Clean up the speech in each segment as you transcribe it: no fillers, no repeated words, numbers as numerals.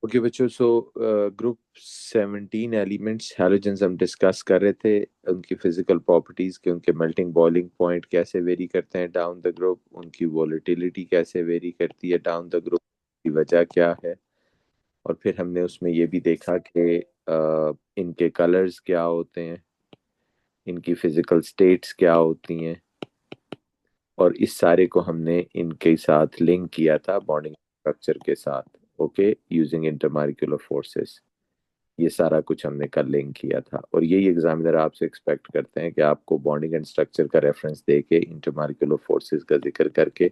Okay बच्चों, so group 17 elements halogens हम discuss कर रहे थे, उनकी फिजिकल प्रॉपर्टीज के, उनके मेल्टिंग बॉइलिंग पॉइंट कैसे वेरी करते हैं डाउन द ग्रुप, उनकी वोलेटिलिटी कैसे वेरी करती है डाउन द ग्रुप, की वजह क्या है। और फिर हमने उसमें ये भी देखा कि इनके कलर्स क्या होते हैं, इनकी फिजिकल स्टेट्स क्या होती हैं, और इस सारे को हमने इनके साथ लिंक किया था बॉन्डिंग स्ट्रक्चर के साथ। ओके, यूजिंग इंटरमॉलिक्यूलर फोर्सेस, ये सारा कुछ हमने कल लिंक किया था। और यही एग्जामिनर आपसे एक्सपेक्ट करते हैं कि आपको बॉन्डिंग एंड स्ट्रक्चर का रेफरेंस दे के इंटरमॉलिक्यूलर फोर्सेस का जिक्र करके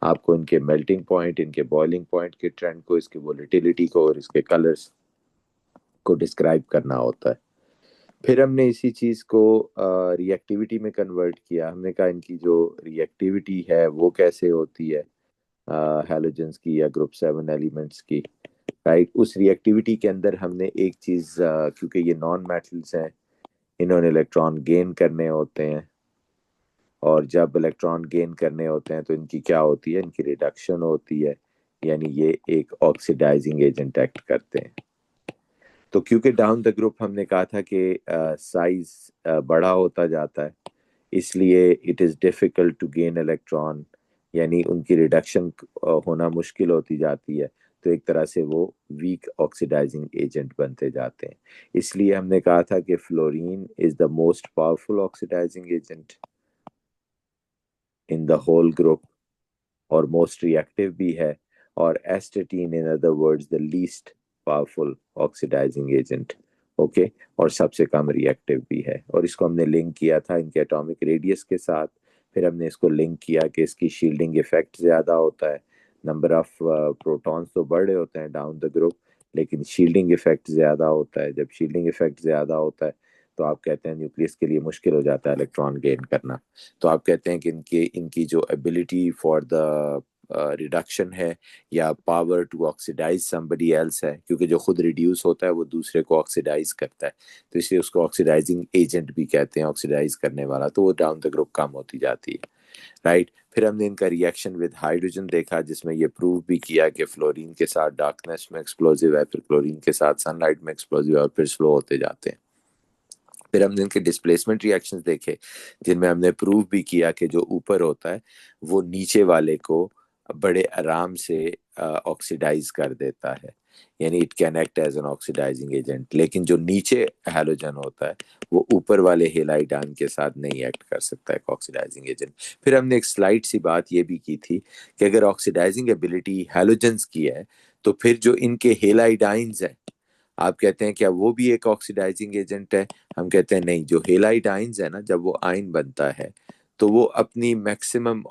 आपको इनके मेल्टिंग पॉइंट, इनके बॉइलिंग पॉइंट के ट्रेंड को, इसकी वोलेटिलिटी को और इसके कलर्स को डिस्क्राइब करना होता है। फिर हमने इसी चीज को रिएक्टिविटी में कन्वर्ट किया। हमने कहा इनकी जो रिएक्टिविटी है वो कैसे होती है हैलोजेंस की या ग्रुप 7 एलिमेंट्स की। राइट, उस रिएक्टिविटी के अंदर हमने एक चीज, क्योंकि ये नॉन मेटल्स हैं, इन्होंने इलेक्ट्रॉन गेन करने होते हैं, और जब इलेक्ट्रॉन गेन करने होते हैं तो इनकी क्या होती है, इनकी रिडक्शन होती है, यानी ये एक ऑक्सीडाइजिंग एजेंट एक्ट करते हैं। तो क्योंकि डाउन द ग्रुप हमने कहा था कि साइज बड़ा होता जाता है, इसलिए it is difficult to gain electron, यानी उनकी रिडक्शन होना मुश्किल होती जाती है। तो एक तरह से वो वीक ऑक्सीडाइजिंग एजेंट बनते जाते हैं। इसलिए हमने कहा था कि fluorine is the most powerful oxidizing agent in the whole group, और मोस्ट रिएक्टिव भी है, और astatine in other words the least powerful oxidizing agent. Okay, और सबसे कम रिएक्टिव भी है। और इसको हमने लिंक किया था इनके एटॉमिक रेडियस के साथ। फिर हमने इसको लिंक किया कि इसकी शील्डिंग इफेक्ट ज्यादा होता है। नंबर ऑफ प्रोटॉन्स तो बड़े होते हैं डाउन द ग्रुप, लेकिन शील्डिंग इफेक्ट ज्यादा होता है। जब शील्डिंग इफेक्ट ज्यादा होता है तो आप कहते हैं न्यूक्लियस के लिए मुश्किल हो जाता है इलेक्ट्रॉन गेन करना। तो आप कहते हैं कि इनकी इनकी जो एबिलिटी फॉर द रिडक्शन है, या power to oxidize somebody else है, क्योंकि जो खुद रिड्यूस होता है वो दूसरे को ऑक्सीडाइज करता है, तो इसलिए उसको ऑक्सीडाइजिंग एजेंट भी कहते हैं, ऑक्सीडाइज करने वाला, तो वो डाउन द ग्रुप कम होती जाती है। राइट, फिर हमने इनका रिएक्शन विद हाइड्रोजन देखा, जिसमें ये प्रूव भी किया कि फ्लोरीन के साथ डार्कनेस में एक्सप्लोजिव है, फिर क्लोरीन के साथ सनलाइट में एक्सप्लोजिव है, और फिर स्लो होते जाते हैं। फिर हमने इनके डिस्प्लेसमेंट रिएक्शंस देखे, जिनमें हमने प्रूव भी किया कि जो ऊपर होता है वो नीचे वाले को बड़े आराम से ऑक्सीडाइज कर देता है, यानी it can act as an oxidizing agent. लेकिन जो नीचे हैलोजन होता है वो ऊपर वाले हेलाइड आयन के साथ नहीं एक्ट कर सकता है ऑक्सीडाइजिंग एजेंट। फिर हमने एक स्लाइड सी बात ये भी की थी कि अगर ऑक्सीडाइजिंग एबिलिटी हैलोजेंस की है, तो फिर जो इनके हेलाइड आयंस हैं, आप कहते हैं क्या वो भी एक ऑक्सीडाइजिंग एजेंट है? हम कहते हैं नहीं। जो हेलाइड आयंस है ना, जब वो आयन बनता है तो वो अपनी मैक्सिमम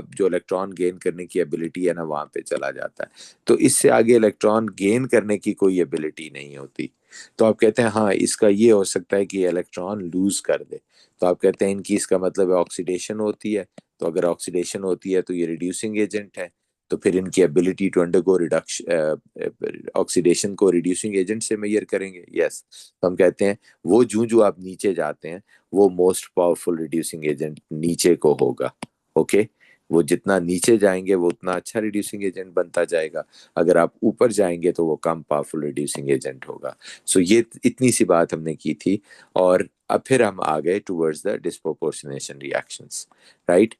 जो इलेक्ट्रॉन गेन करने की एबिलिटी है ना, वहां पे चला जाता है। तो इससे आगे इलेक्ट्रॉन गेन करने की कोई एबिलिटी नहीं होती। तो आप कहते हैं हाँ, इसका ये हो सकता है कि इलेक्ट्रॉन लूज कर दे। तो आप कहते हैं इनकी, इसका मतलब है ऑक्सीडेशन होती है। तो अगर ऑक्सीडेशन होती है तो ये रिड्यूसिंग एजेंट है। तो फिर इनकी ability to undergo reduction, oxidation को रिड्यूसिंग एजेंट से मेजर करेंगे। यस, तो हम कहते हैं वो जूं जूं आप नीचे जाते हैं वो मोस्ट पावरफुल रिड्यूसिंग एजेंट नीचे को होगा। ओके, वो जितना नीचे जाएंगे वो उतना अच्छा रिड्यूसिंग एजेंट बनता जाएगा। अगर आप ऊपर जाएंगे तो वो कम पावरफुल रिड्यूसिंग एजेंट होगा। सो ये इतनी सी बात हमने की थी। और अब फिर हम आ गए towards the disproportionation reactions. Right,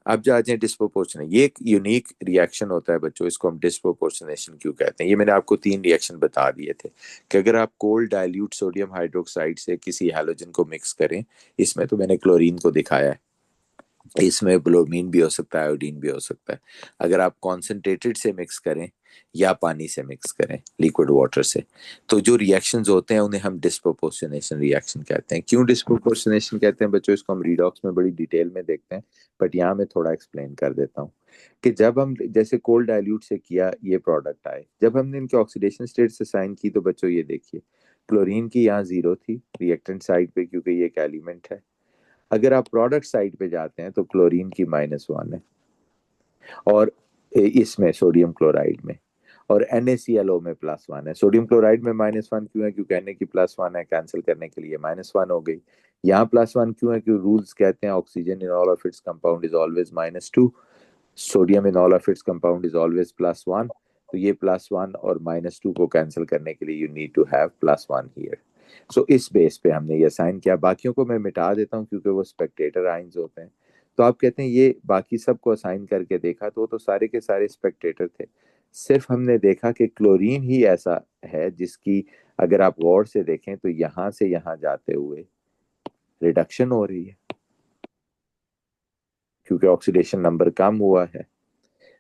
अब जाते हैं डिस्प्रोपोर्शनेशन। ये एक यूनिक रिएक्शन होता है बच्चों, इसको हम डिस्प्रोपोर्शनेशन क्यों कहते हैं। ये मैंने आपको 3 रिएक्शन बता दिए थे कि अगर आप कोल्ड डाइल्यूट सोडियम हाइड्रोक्साइड से किसी हैलोजन को मिक्स करें, इसमें तो मैंने क्लोरीन को दिखाया है, इसमें ब्रोमीन भी हो सकता है, आयोडीन भी हो सकता है। अगर आप कॉन्सेंट्रेटेड से मिक्स करें या पानी से मिक्स करें, लिक्विड वाटर से, तो जो रिएक्शंस होते हैं उन्हें हम डिस्प्रोपोर्शनेशन रिएक्शन कहते हैं। क्यों डिस्प्रोपोर्शनेशन कहते हैं बच्चों, इसको हम रीडॉक्स में बड़ी डिटेल में देखते हैं, बट यहाँ मैं थोड़ा एक्सप्लेन कर देता हूँ कि जब हम जैसे कोल्ड डाइल्यूट से किया, ये प्रोडक्ट आए, जब हमने इनके ऑक्सीडेशन स्टेट से साइन की, तो बच्चों ये देखिए क्लोरीन की यहाँ 0 थी रिएक्टेंट साइड पे, क्योंकि ये एक एलिमेंट है। अगर आप प्रोडक्ट साइड पे जाते हैं तो क्लोरीन की -1 है, और इसमें सोडियम क्लोराइड में, और NaClO में +1 है। सोडियम क्लोराइड में -1 क्यों है? क्योंकि Na की +1 है, कैंसिल करने के लिए -1 हो गई। यहाँ +1 क्यों है? क्योंकि रूल्स कहते हैं oxygen in all of its compound is always -2, sodium in all of its compound is always +1। तो ये +1 और -2 को कैंसिल करने के लिए you need to have +1 here. So इस बेस पे हमने ये असाइन किया। बाकियों को मैं मिटा देता हूँ क्योंकि वो स्पेक्टेटर आइंस होते हैं। तो आप कहते हैं ये बाकी सबको असाइन करके देखा तो वो तो सारे के सारे स्पेक्टेटर थे। सिर्फ हमने देखा कि क्लोरीन ही ऐसा है जिसकी अगर आप गौर से देखें तो यहां से यहां जाते हुए रिडक्शन हो रही है, क्योंकि ऑक्सीडेशन नंबर कम हुआ है,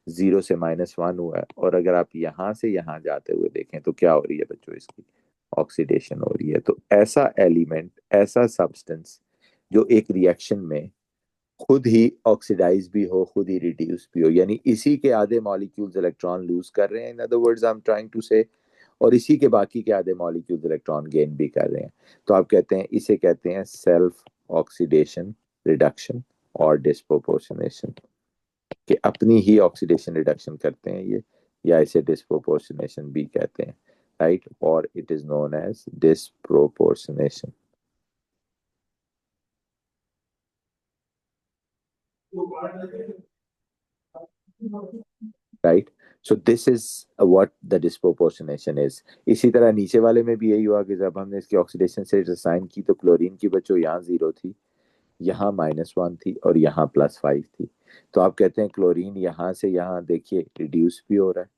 0 से -1 हुआ है। और अगर आप यहां से यहां जाते हुए देखें तो क्या हो रही है बच्चों, इसकी ऑक्सीडेशन हो रही है। तो ऐसा एलिमेंट, ऐसा सब्सटेंस जो एक रिएक्शन में खुद ही ऑक्सीडाइज भी हो, खुद ही रिड्यूस भी हो, यानी इसी के आधे मॉलिक्यूल्स इलेक्ट्रॉन लूज कर रहे हैं, in other words I am trying to say, और इसी के बाकी के आधे मॉलिक्यूल्स इलेक्ट्रॉन गेन भी कर रहे हैं। तो आप कहते हैं, इसे कहते हैं सेल्फ ऑक्सीडेशन रिडक्शन और डिस्प्रोपोर्शनेशन, कि अपनी ही ऑक्सीडेशन रिडक्शन करते हैं ये, या इसे डिस्प्रोपोर्शनेशन भी कहते हैं, राइट, और it is known as disproportionation, right. So this is what the disproportionation is. इसी तरह नीचे वाले में भी यही हुआ कि जब हमने इसकी ऑक्सीडेशन से असाइन की तो क्लोरीन की बच्चों यहाँ 0 थी, यहाँ -1 थी और यहाँ +5 थी। तो आप कहते हैं क्लोरीन यहाँ से यहाँ देखिए रिड्यूस भी हो रहा है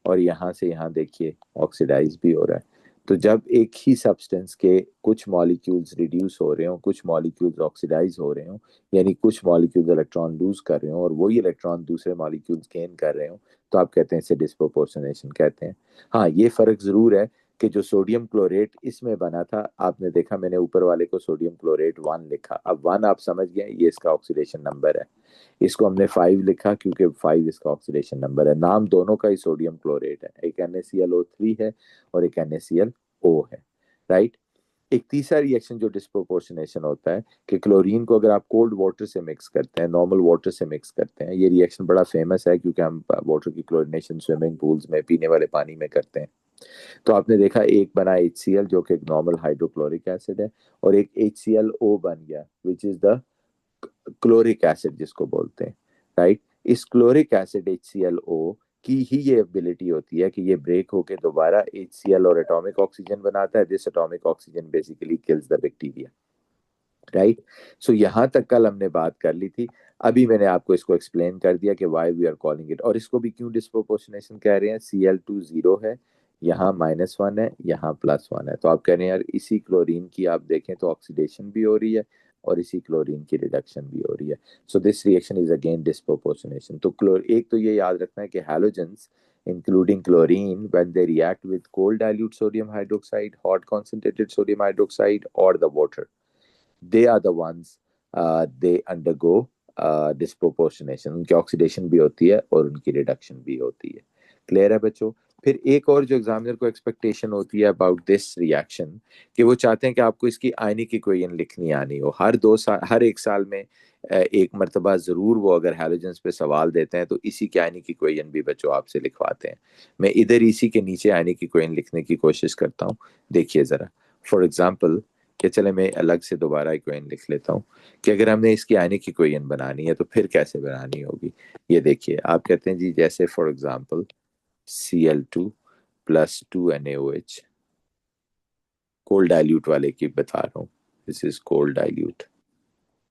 और यहाँ से यहाँ देखिए ऑक्सीडाइज भी हो रहा है। तो जब एक ही सब्सटेंस के कुछ मॉलिक्यूल्स रिड्यूस हो रहे हो, कुछ मॉलिक्यूल्स ऑक्सीडाइज हो रहे हो, यानी कुछ मॉलिक्यूल्स इलेक्ट्रॉन लूज कर रहे हो और वही इलेक्ट्रॉन दूसरे मॉलिक्यूल्स गेन कर रहे हो, तो आप कहते हैं इसे डिस्प्रोपोर्शनेशन कहते हैं। हाँ, ये फर्क जरूर है कि जो सोडियम क्लोरेट इसमें बना था, आपने देखा मैंने ऊपर वाले को सोडियम क्लोरेट 1 लिखा, अब 1 आप समझ गए ये इसका ऑक्सीडेशन नंबर है। इसको हमने 5 लिखा क्योंकि 5 इसका ऑक्सीडेशन नंबर है। नाम दोनों का ही सोडियम क्लोरेट है, एक NaClO3 है और एक NaClO है, राइट। एक तीसरा रिएक्शन जो डिस्प्रोपोर्शनेशन होता है कि क्लोरीन को अगर आप कोल्ड वाटर से मिक्स करते हैं, नॉर्मल वाटर से मिक्स करते हैं, ये रिएक्शन बड़ा फेमस है क्योंकि हम वाटर की क्लोरीनेशन स्विमिंग पूल्स में पीने वाले पानी में करते हैं। तो आपने देखा एक बना HCl जो कि एक नॉर्मल हाइड्रोक्लोरिक एसिड है, और एक HClO बन गया which is the chloric acid जिसको बोलते हैं, राइट। इस क्लोरिक एसिड HClO की ही ये एबिलिटी होती है कि ये ब्रेक होके दोबारा HCl और एटॉमिक ऑक्सीजन बनाता है। This atomic oxygen basically kills the bacteria, right. So यहाँ तक कल हमने बात कर ली थी। अभी मैंने आपको इसको एक्सप्लेन कर दिया कि why we are calling it, और इसको भी क्यों डिस्प्रोपोर्शनेशन कह रहे हैं। Cl2 0 है, यहाँ -1 है, यहाँ +1 है। तो आप कह रहे हैं यार इसी क्लोरीन की आप देखें तो ऑक्सीडेशन भी हो रही है और इसी क्लोरीन की रिडक्शन भी हो रही है। So this reaction is again disproportionation. तो एक तो ये याद रखना है कि halogens including chlorine when they react with cold dilute sodium hydroxide, hot concentrated sodium hydroxide or the water, they are the ones they undergo disproportionation. उनकी oxidation भी होती है और उनकी रिडक्शन भी होती है। क्लियर है बच्चों। फिर एक और जो एग्जामिनर को एक्सपेक्टेशन होती है अबाउट दिस रिएक्शन, कि वो चाहते हैं कि आपको इसकी आयनिक इक्वेशन लिखनी आनी हो। हर 2 साल, हर 1 साल में एक मरतबा जरूर वो अगर हैलोजेंस पे सवाल देते हैं तो इसी की आयनिक इक्वेशन भी बच्चों आपसे लिखवाते हैं। मैं इधर इसी के नीचे आयनिक इक्वेशन लिखने की कोशिश करता हूँ, देखिए जरा। फॉर एग्जाम्पल, कि चले मैं अलग से दोबारा इक्वेशन लिख लेता हूँ कि अगर हमने इसकी आयनिक इक्वेशन बनानी है तो फिर कैसे बनानी होगी। ये देखिए, आप कहते हैं जी जैसे for example Cl2 + 2 NaOH, cold dilute वाले की बता रहा हूँ, this is cold dilute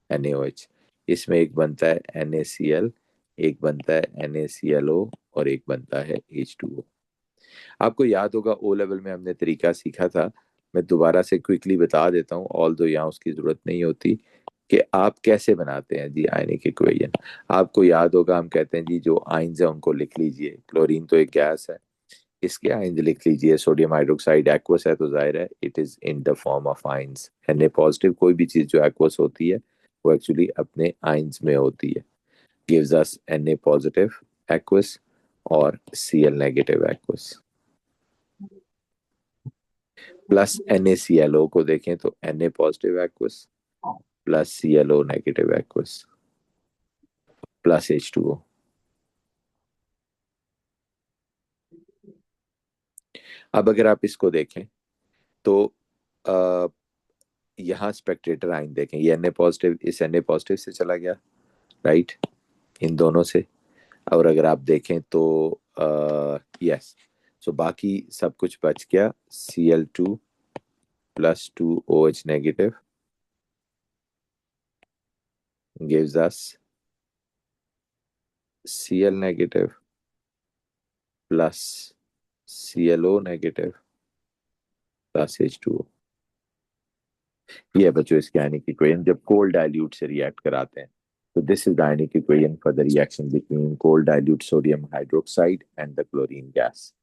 NaOH। इसमें एक बनता है NaCl, एक बनता है NaClO और एक बनता है H2O। आपको याद होगा ओ लेवल में हमने तरीका सीखा था, मैं दोबारा से क्विकली बता देता हूँ, ऑल दो यहाँ उसकी जरूरत नहीं होती, कि आप कैसे बनाते हैं जी आयनिक इक्वेशन। आपको याद होगा हम कहते हैं जी जो आइंस है उनको लिख लीजिए। क्लोरीन तो एक गैस है, इसके आइंस लिख लीजिए। सोडियम हाइड्रोक्साइड एक्वस है तो जाहिर है it is in the form of ions. Na+, कोई भी चीज जो एक्वस होती है वो एक्चुअली अपने आइंस में होती है। गिव्स अस Na+ एक्वस और Cl- एक्वस। प्लस NaClO को देखें तो Na+ aqueous plus Cl- aqueous plus H2O। अब अगर आप इसको देखें तो आ, यहाँ स्पेक्टेटर आइन देखें, ये Na+ इस Na+ से चला गया, राइट, इन दोनों से। और अगर आप देखें तो यस, सो बाकी सब कुछ बच गया। Cl2 plus 2OH negative gives us Cl negative plus ClO negative plus H2O। ये बच्चों इसके आयनिक इक्वेशन जब कोल्ड डाइल्यूट से रिएक्ट कराते हैं, तो this is the ionic equation for the reaction between cold dilute sodium hydroxide and the chlorine gas.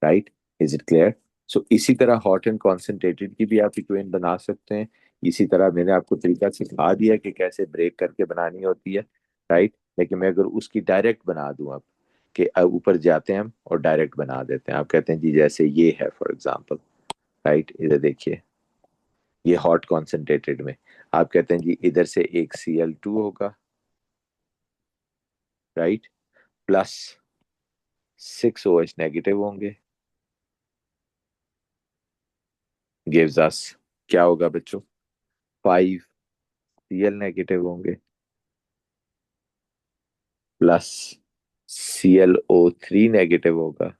Right, is it clear? So इसी तरह हॉट एंड कॉन्सेंट्रेटेड की भी आप इक्वेशन बना सकते हैं। इसी तरह मैंने आपको तरीका सिखा दिया कि कैसे ब्रेक करके बनानी होती है। राइट, लेकिन मैं अगर उसकी डायरेक्ट बना दूं अब, कि अब ऊपर जाते हैं हम और डायरेक्ट बना देते हैं। आप कहते हैं जी जैसे ये है फॉर एग्जांपल, राइट, इधर देखिए, ये हॉट कॉन्सेंट्रेटेड में आप कहते हैं जी इधर से एक Cl2 होगा, राइट, प्लस 6OH नेगेटिव होंगे, गिव्स अस, क्या होगा बच्चों, 5Cl नेगेटिव होंगे, प्लस ClO3 नेगेटिव होगा।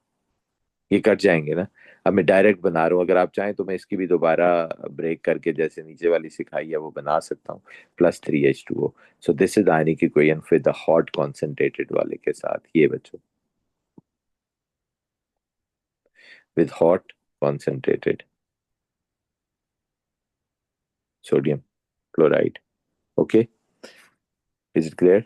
ये कट जाएंगे ना। अब मैं डायरेक्ट बना रहा हूँ, अगर आप चाहें तो मैं इसकी भी दोबारा ब्रेक करके जैसे नीचे वाली सिखाई है वो बना सकता हूँ, +3H2O। So this is ionic equation फिर द हॉट कॉन्सेंट्रेटेड वाले के साथ, ये बच्चों, with hot concentrated sodium chloride. Okay, is it clear?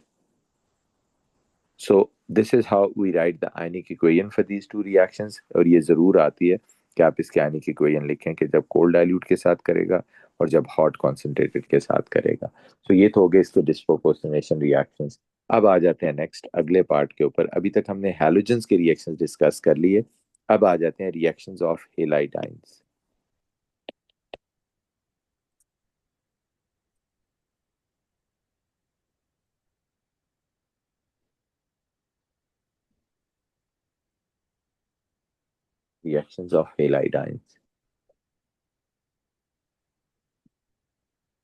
So this is how we write the ionic equation for these two reactions। और ये जरूर आती है कि आप इसके ionic equation लिखें कि जब कोल्ड डाइल्यूट के साथ करेगा और जब हॉट कॉन्सेंट्रेटेड के साथ करेगा। तो ये तो हो गए इसके डिस्प्रोपोर्शनेशन रिएक्शंस। अब आ जाते हैं नेक्स्ट अगले पार्ट के ऊपर। अभी तक हमने हैलोजेंस के रिएक्शंस डिस्कस कर लिए, अब आ जाते हैं reactions of halide ions. Reactions of halide ions,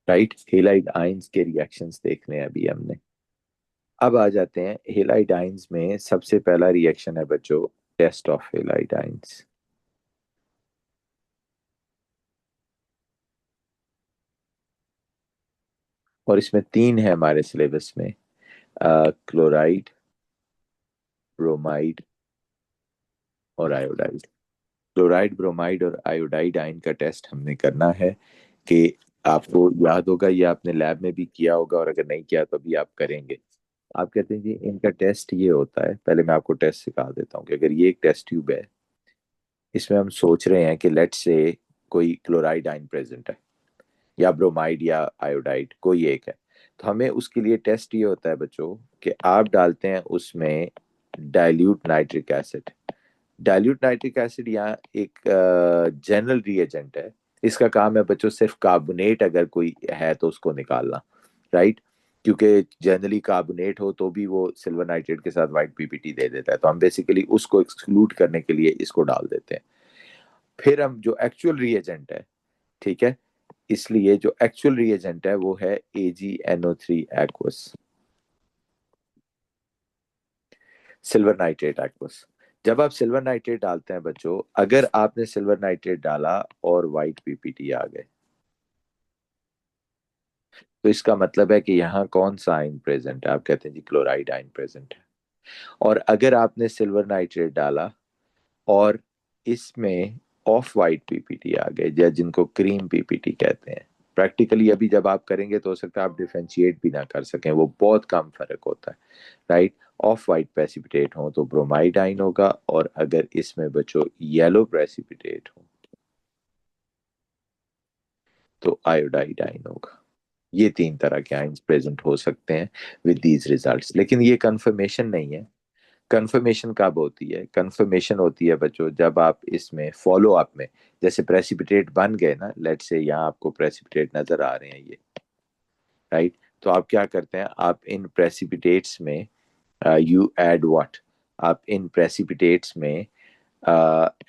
right, halide ions के रिएक्शंस देखने हैं अभी हमने। अब आ जाते हैं हेलाइड आयंस में सबसे पहला रिएक्शन है बच्चों टेस्ट ऑफ हेलाइड आयंस। और इसमें तीन है हमारे सिलेबस में, क्लोराइड, ब्रोमाइड और आयोडाइड। क्लोराइड, ब्रोमाइड और आयोडाइड आयन का टेस्ट हमने करना है कि आपको याद होगा, ये आपने लैब में भी किया होगा और अगर नहीं किया तो अभी आप करेंगे। आप कहते हैं जी इनका टेस्ट ये होता है, पहले मैं आपको टेस्ट सिखा देता हूँ कि अगर ये एक टेस्ट ट्यूब है, इसमें हम सोच रहे हैं कि लेट से कोई क्लोराइड आयन प्रेजेंट है या ब्रोमाइड या आयोडाइड कोई एक है, तो हमें उसके लिए टेस्ट ये होता है बच्चों कि आप डालते हैं उसमें dilute nitric acid. Dilute nitric acid यहाँ एक जनरल रिएजेंट है, इसका काम है बच्चों सिर्फ कार्बोनेट अगर कोई है तो उसको निकालना, राइट, क्योंकि जनरली कार्बोनेट हो तो भी वो सिल्वर नाइट्रेट के साथ वाइट पीपीटी दे देता है, तो हम बेसिकली उसको एक्सक्लूड करने के लिए इसको डाल देते हैं। फिर हम जो एक्चुअल रिएजेंट है, ठीक है, इसलिए जो एक्चुअल रिएजेंट है वो है AgNO3 aqueous, silver nitrate aqueous. जब आप सिल्वर नाइट्रेट डालते हैं बच्चों, अगर आपने सिल्वर नाइट्रेट डाला और वाइट पीपीटी आ गए, तो इसका मतलब है कि यहाँ कौन सा आयन प्रेजेंट है, आप कहते हैं जी क्लोराइड आयन प्रेजेंट है। और अगर आपने सिल्वर नाइट्रेट डाला और इसमें ऑफ वाइट पीपीटी आ गए या जिनको क्रीम पीपीटी कहते हैं, प्रैक्टिकली अभी जब आप करेंगे तो हो सकता है आप डिफरेंशिएट भी ना कर सकें, वो बहुत कम फर्क होता है, राइट। ऑफ वाइट प्रेसिपिटेट हो तो ब्रोमाइड आइन होगा, और अगर इसमें बच्चों येलो प्रेसिपिटेट हो तो आयोडाइड आइन होगा। ये तीन तरह के आइंस प्रेजेंट हो सकते हैं विद दीज रिजल्ट्स, लेकिन ये कंफर्मेशन नहीं है। कंफर्मेशन कब होती है? कंफर्मेशन होती है बच्चों जब आप इसमें फॉलो अप में, जैसे प्रेसिपिटेट बन गए ना, लेट से यहाँ आपको प्रेसिपिटेट नजर आ रहे हैं ये, राइट, तो आप क्या करते हैं, आप इन प्रेसिपिटेट्स में यू ऐड व्हाट, आप इन प्रेसिपिटेट्स में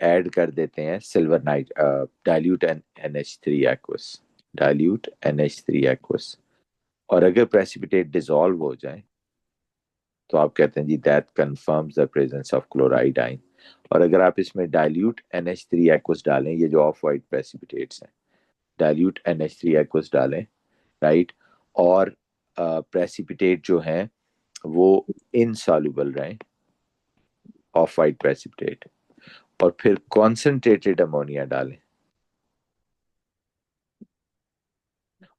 ऐड कर देते हैं silver night dilute NH3 aqueous, dilute NH3 aqueous. और अगर प्रेसिपिटेट डिसॉल्व हो जाए तो आप कहते हैं जी that confirms the presence of chloride ion. और अगर आप इसमें डाइल्यूट NH3 एक्वस डालें, ये जो ऑफ वाइट प्रेसिपिटेट्स हैं, डाइल्यूट NH3 एक्वस डालें, राइट, और प्रेसिपिटेट जो हैं वो इनसॉल्युबल रहें, ऑफ वाइट प्रेसिपिटेट, और फिर कॉन्सेंट्रेटेड अमोनिया डालें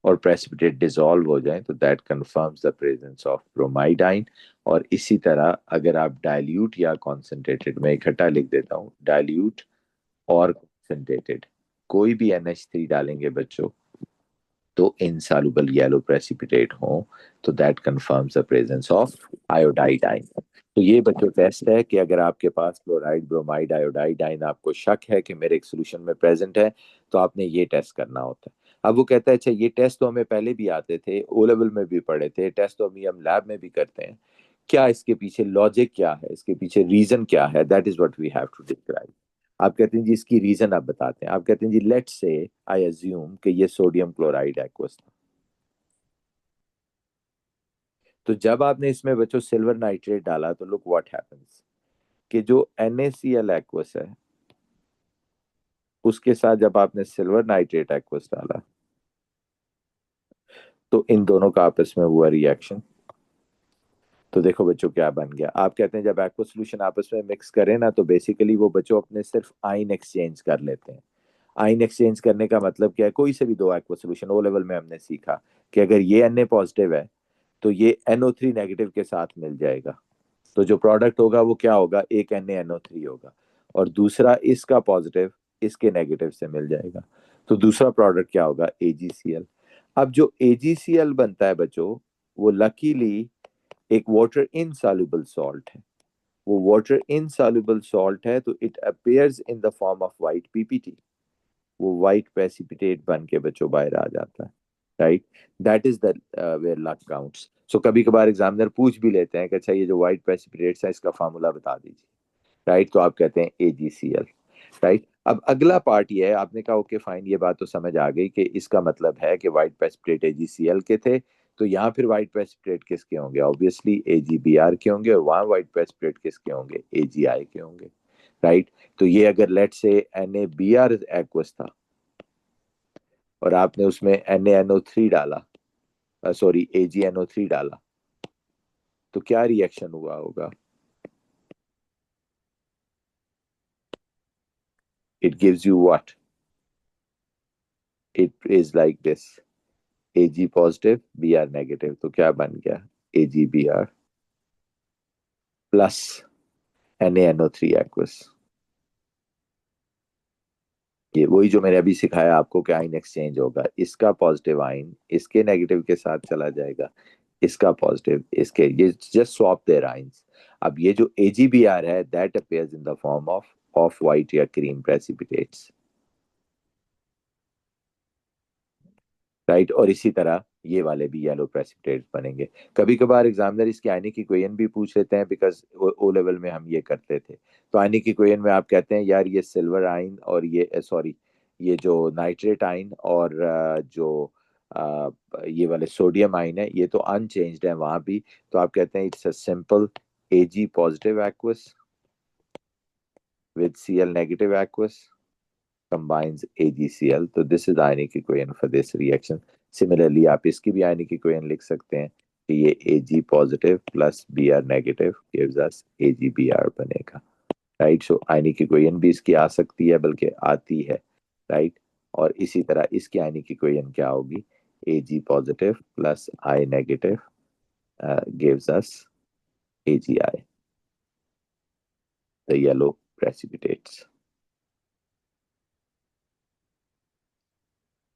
और प्रेसिपिटेट डिसॉल्व हो जाए, तो that confirms the presence of bromide ion. और इसी तरह अगर आप डाइल्यूट या कॉन्सेंट्रेटेड, मैं इकट्ठा लिख देता हूँ, डाइल्यूट और कॉन्सेंट्रेटेड कोई भी NH3 डालेंगे बच्चों, तो इनसॉल्युबल येलो प्रेसिपिटेट हो, तो that confirms the presence of iodide ion. तो ये बच्चों टेस्ट है कि अगर आपके पास क्लोराइड, ब्रोमाइड, आयोडाइडाइन, आपको शक है कि मेरे एक सोल्यूशन में प्रेजेंट है, तो आपने ये टेस्ट करना होता है। अब वो कहता है अच्छा ये टेस्ट तो हमें पहले भी आते थे, ओ लेवल में भी पढ़े थे, टेस्ट तो अभी हम लैब में भी करते हैं, क्या इसके पीछे लॉजिक क्या है, इसके पीछे रीजन क्या है, that is what we have to describe. आप कहते हैं जी इसकी रीजन आप बताते हैं, आप कहते हैं जी लेट्स से आई अज्यूम कि ये सोडियम क्लोराइड एक्वस था। तो जब आपने इसमें बच्चों सिल्वर नाइट्रेट डाला, तो लुक व्हाट हैपेंस, कि जो NaCl एक्वस है उसके साथ जब आपने सिल्वर नाइट्रेट एक्वस डाला, तो इन दोनों का आपस में हुआ रिएक्शन। तो देखो बच्चों क्या बन गया, आप कहते हैं जब एक्वा सोल्यूशन आपस में मिक्स करें ना, तो बेसिकली वो बच्चों अपने सिर्फ आइन एक्सचेंज कर लेते हैं। आइन एक्सचेंज करने का मतलब क्या है, कोई से भी दो एक्वा सोल्यूशन, ओ लेवल में हमने सीखा कि अगर ये Na पॉजिटिव है तो ये NO3 नेगेटिव के साथ मिल जाएगा, तो जो प्रोडक्ट होगा वो क्या होगा, एक NaNO3 होगा, और दूसरा इसका पॉजिटिव इसके नेगेटिव से मिल जाएगा, तो दूसरा प्रोडक्ट क्या होगा, AgCl। अब जो AgCl बनता है बच्चों, वो लकीली एक वाटर इनसॉल्युबल सॉल्ट है, वो वाटर इनसॉल्युबल सॉल्ट है, तो it appears in the form of white PPT, वो वाइट प्रेसिपिटेट बन के बच्चों बाहर आ जाता है, right. That is the where luck counts. So कभी कभार एग्जामिनर पूछ भी लेते हैं कि अच्छा ये जो वाइट प्रेसिपिटेट्स है इसका फार्मूला बता दीजिए, राइट, तो आप कहते हैं AgCl, राइट। अब अगला पार्ट ये है, आपने कहा ओके फाइन, ये बात तो समझ आ गई कि इसका मतलब है कि व्हाइट प्रेसिपिटेट AgCl के थे, तो यहाँ फिर व्हाइट प्रेसिपिटेट किसके होंगे, ऑब्वियसली AgBr के होंगे, और वहाँ व्हाइट प्रेसिपिटेट किसके होंगे, AgI के होंगे, राइट। तो ये अगर लेट से NaBr एक्वस था और आपने उसमें NaNO3 डाला, सॉरी AgNO3 डाला, तो क्या रिएक्शन हुआ होगा, it gives you what, it is like this, Ag positive Br negative, तो क्या बन गया, AgBr प्लस NaNO3 एक्वस। ये वही जो मैंने अभी सिखाया आपको कि आइन एक्सचेंज होगा, इसका पॉजिटिव आइन इसके नेगेटिव के साथ चला जाएगा, इसका पॉजिटिव इसके, ये जस्ट स्वैप देयर आइंस। अब ये जो AgBr है that appears in the form of of white या क्रीम प्रेसिपिटेट्स, राइट, और इसी तरह ये वाले भी येलो प्रेसिपिटेट्स बनेंगे। कभी कभार एग्जामिनर इसकी आयनिक इक्वेशन भी पूछ लेते हैं, बिकॉज ओ लेवल में हम ये करते थे। तो आयनिक इक्वेशन में आप कहते हैं यार ये सिल्वर आइन और ये सॉरी ये जो नाइट्रेट आइन और जो अ, ये वाले सोडियम आइन है, ये तो अनचेंज्ड है वहां भी, तो आप कहते हैं it's a simple Ag positive aqueous with Cl negative aqueous combines AgCl, तो this is ionic equation for this reaction. Similarly आप इसकी भी आयनिक इक्वेशन लिख सकते हैं कि ये Ag positive plus Br negative gives us AgBr बनेगा, राइट। सो आयनिक इक्वेशन भी इसकी आ सकती है, बल्कि आती है, राइट। और इसी तरह इसकी आयनिक इक्वेशन क्या होगी, Ag positive plus I negative gives us AgI, the yellow precipitates.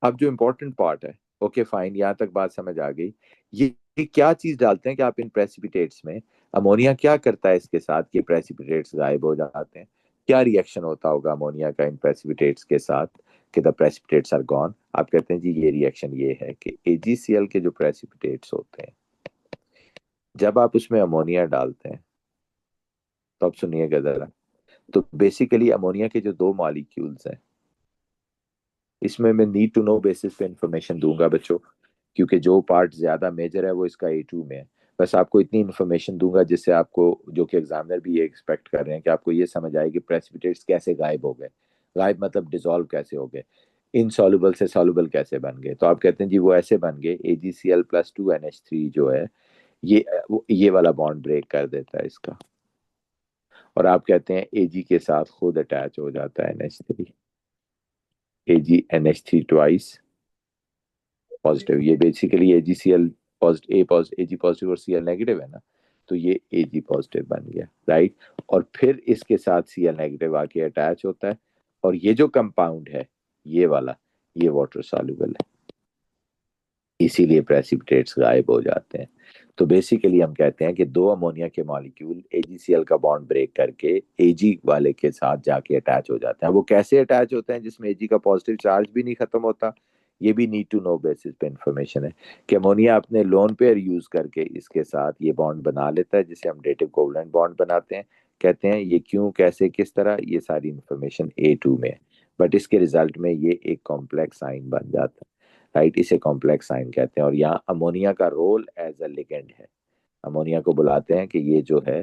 अब जो इम्पोर्टेंट पार्ट है, ओके फाइन, यहाँ तक बात समझ आ गई। ये क्या चीज डालते हैं कि आप इन प्रेसिपिटेट्स में, अमोनिया क्या करता है इसके साथ कि प्रेसिपिटेट्स गायब हो जाते हैं, क्या रिएक्शन होता होगा अमोनिया का इन प्रेसिपिटेट्स के साथ कि द प्रेसिपिटेट्स आर गॉन। आप कहते हैं जी ये रिएक्शन ये है कि AgCl के जो प्रेसिपिटेट्स होते हैं, जब आप उसमें अमोनिया डालते हैं, तो आप सुनिएगा जरा, तो बेसिकली अमोनिया के जो दो मॉलिक्यूल्स हैं, इसमें मैं नीड टू नो बेसिस पे इंफॉर्मेशन दूंगा बच्चों, क्योंकि जो पार्ट ज्यादा मेजर है वो इसका A2 में है। बस आपको इतनी इन्फॉर्मेशन दूंगा जिससे आपको, जो कि एग्जामिनर भी ये एक्सपेक्ट कर रहे हैं, कि आपको ये समझ आए कि प्रेसिपिटेट्स कैसे गायब हो गए। गायब मतलब डिसॉल्व कैसे हो गए, इनसॉल्युबल से सॉल्युबल कैसे बन गए। तो आप कहते हैं जी वो ऐसे बन गए, AgCl+2NH3 जो है, ये वाला बॉन्ड ब्रेक कर देता है इसका, और आप कहते हैं Ag के साथ खुद अटैच हो जाता है NH3, AgNH3 ट्वाइस पॉजिटिव। ये basically AgCl positive, Ag positive और Cl नेगेटिव है ना, तो ये Ag पॉजिटिव बन गया, राइट। और फिर इसके साथ Cl नेगेटिव आके अटैच होता है, और ये जो कंपाउंड है ये वाला, ये वाटर सॉल्युबल है, इसीलिए प्रेसिपिटेट्स गायब हो जाते हैं। तो बेसिकली हम कहते हैं कि दो अमोनिया के मॉलिक्यूल AgCl का बॉन्ड ब्रेक करके Ag वाले के साथ जाके अटैच हो जाते हैं। वो कैसे अटैच होते हैं जिसमें Ag का पॉजिटिव चार्ज भी नहीं खत्म होता, ये भी नीड टू नो बेसिस पे इंफॉर्मेशन है, कि अमोनिया अपने लोन पेयर यूज करके इसके साथ ये बॉन्ड बना लेता है, जिसे हम डेटिव कोवलेंट बॉन्ड बनाते हैं। कहते हैं ये क्यों, कैसे, किस तरह, ये सारी इंफॉर्मेशन A2 में है, बट इसके रिजल्ट में ये एक कॉम्प्लेक्स आइन बन जाता है, राइट। इसे कॉम्प्लेक्स आइन कहते हैं। और यहाँ अमोनिया का रोल एज अ लिगेंड है, अमोनिया को बुलाते हैं कि ये जो है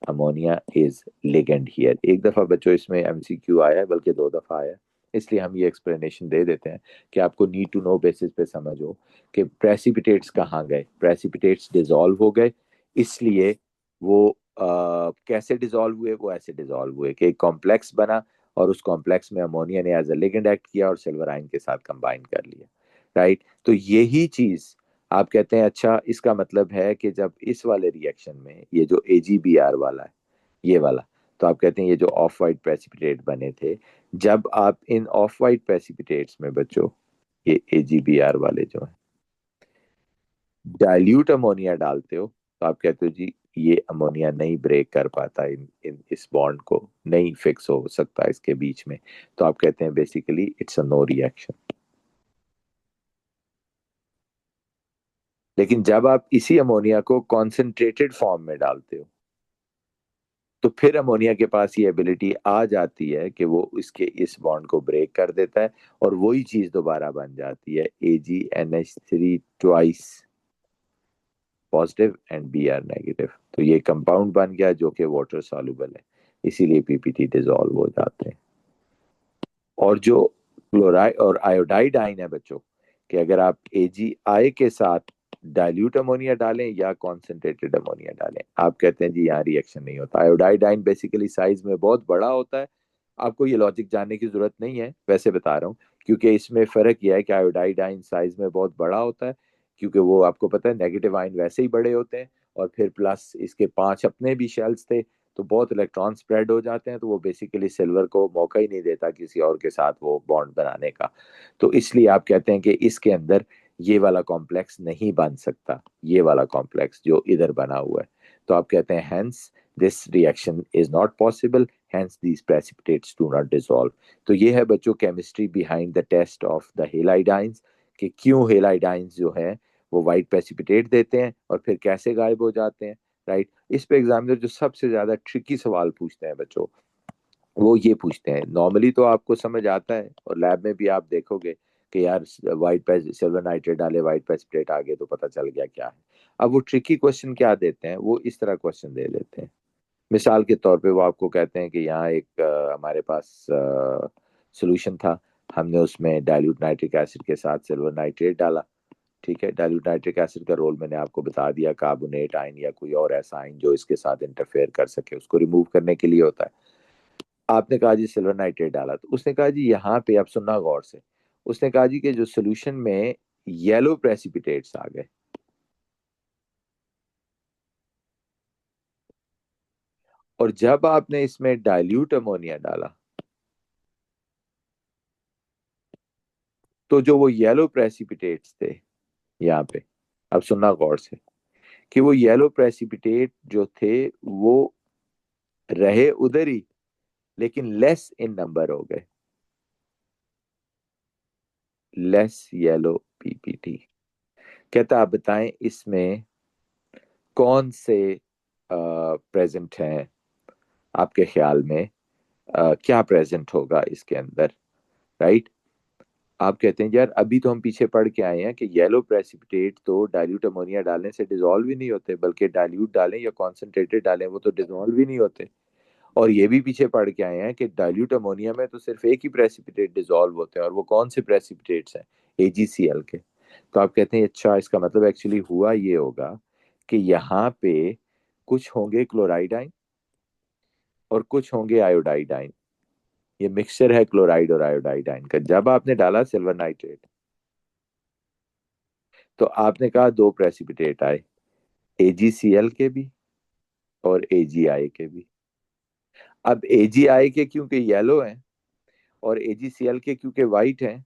अमोनिया इज लिगेंड हियर। एक दफा बच्चों इसमें MCQ आया है, बल्कि 2 दफा आया है, इसलिए हम ये एक्सप्लेनेशन दे देते हैं कि आपको नीड टू नो बेसिस पे समझो कि प्रेसिपिटेट्स कहाँ गए। प्रेसिपिटेट्स डिसॉल्व हो गए, इसलिए वो कैसे डिसॉल्व हुए, वो ऐसे डिसॉल्व हुए कि एक कॉम्प्लेक्स बना, और उस कॉम्प्लेक्स में अमोनिया ने एज अ लिगेंड एक्ट किया और सिल्वर आयन के साथ कंबाइन कर लिया, राइट। तो यही चीज आप कहते हैं, अच्छा इसका मतलब है कि जब इस वाले रिएक्शन में ये जो AgBr वाला है, ये वाला, तो आप कहते हैं ये जो ऑफ वाइट प्रेसिपिटेट बने थे, जब आप इन ऑफ वाइट प्रेसिपिटेट्स में बच्चों ये AgBr वाले जो है डाइल्यूट अमोनिया डालते हो, तो आप कहते हो जी ये अमोनिया नहीं ब्रेक कर पाता, इस बॉन्ड को नहीं फिक्स हो सकता इसके बीच में, तो आप कहते हैं basically it's a no reaction. लेकिन जब आप इसी अमोनिया को कॉन्सेंट्रेटेड फॉर्म में डालते हो, तो फिर अमोनिया के पास ये एबिलिटी आ जाती है कि वो इसके इस बॉन्ड को ब्रेक कर देता है, और वही चीज दोबारा बन जाती है AgNH3 twice positive and Br negative. तो ये कंपाउंड बन गया जो कि वाटर सॉल्युबल है, इसीलिए PPT डिसॉल्व हो जाते हैं। और जो क्लोराइड और आयोडाइड आइन है बच्चों, कि अगर आप AgI के साथ डाइल्यूट अमोनिया डालें या कॉन्सेंट्रेटेड अमोनिया डालें, आप कहते हैं जी यहाँ रिएक्शन नहीं होता। आयोडाइड आइन बेसिकली साइज में बहुत बड़ा होता है, आपको ये लॉजिक जानने की जरूरत नहीं है, वैसे बता रहा हूँ, क्योंकि इसमें फर्क यह है कि आयोडाइड आइन साइज में बहुत बड़ा होता है, क्योंकि वो आपको पता है नेगेटिव आइन वैसे ही बड़े होते हैं, और फिर प्लस इसके 5 अपने भी शेल्स थे, तो बहुत इलेक्ट्रॉन स्प्रेड हो जाते हैं, तो वो बेसिकली सिल्वर को मौका ही नहीं देता किसी और के साथ वो बॉन्ड बनाने का। तो इसलिए आप कहते हैं कि इसके अंदर ये वाला कॉम्प्लेक्स नहीं बन सकता, ये वाला कॉम्प्लेक्स जो इधर बना हुआ है। तो आप कहते हैं hence this reaction is not possible, hence these precipitates do not dissolve. तो ये है बच्चों chemistry behind the test of the halide ions, कि क्यों हेलाइडाइंस जो है वो वाइट प्रेसिपिटेट देते हैं और फिर कैसे गायब हो जाते हैं, राइट। इस पे एग्जामिनर जो सबसे ज्यादा ट्रिकी सवाल पूछते हैं बच्चों, वो ये पूछते हैं, नॉर्मली तो आपको समझ आता है और लैब में भी आप देखोगे कि यार वाइट पैच सिल्वर नाइट्रेट डाले वाइट प्रेसिपिटेट आ गए तो पता चल गया क्या है। अब वो ट्रिकी क्वेश्चन क्या देते हैं, वो इस तरह क्वेश्चन दे देते हैं। मिसाल के तौर पे वो आपको कहते हैं कि यहाँ एक हमारे पास सोल्यूशन था, हमने उसमें डाइल्यूट नाइट्रिक एसिड के साथ सिल्वर नाइट्रेट डाला, ठीक है। डाइल्यूट नाइट्रिक एसिड का रोल मैंने आपको बता दिया, कार्बोनेट आयन या कोई और ऐसा आयन जो इसके साथ इंटरफेयर कर सके उसको रिमूव करने के लिए होता है। आपने कहा जी सिल्वर नाइट्रेट डाला, तो उसने कहा जी यहाँ पे, आप सुनना गौर से, उसने कहा जी कि जो सोल्यूशन में येलो प्रेसिपिटेट्स आ गए, और जब आपने इसमें डाइल्यूट अमोनिया डाला, तो जो वो येलो प्रेसिपिटेट्स थे यहाँ पे, अब सुनना गौर से, कि वो येलो प्रेसिपिटेट जो थे वो रहे उधर ही, लेकिन लेस इन नंबर हो गए, लेस येलो PPT। कहता आप बताएं इसमें कौन से प्रेजेंट हैं आपके ख्याल में, क्या प्रेजेंट होगा इसके अंदर, राइट। आप कहते हैं यार अभी तो हम पीछे पढ़ के आए हैं कि येलो प्रेसिपिटेट तो डाइल्यूट अमोनिया डालने से डिसॉल्व ही नहीं होते, बल्कि डाइल्यूट डालें या कॉन्सेंट्रेटेड डालें वो तो डिसॉल्व ही नहीं होते। और ये भी पीछे पढ़ के आए हैं कि डाइल्यूट अमोनिया में तो सिर्फ एक ही प्रेसिपिटेट डिसॉल्व होते हैं, और वो कौन से प्रेसिपिटेट्स हैं? AgCl के। तो आप कहते हैं अच्छा, इसका मतलब एक्चुअली हुआ ये होगा कि यहाँ पे कुछ होंगे क्लोराइड आइन और कुछ होंगे आयोडाइड आइन। ये मिक्सचर है क्लोराइड और आयोडाइड आइन का। जब आपने डाला सिल्वर नाइट्रेट तो आपने कहा दो प्रेसिपिटेट आए, AgCl के भी और AgI के भी। अब AgI के क्योंकि येलो हैं और AgCl के क्योंकि वाइट हैं,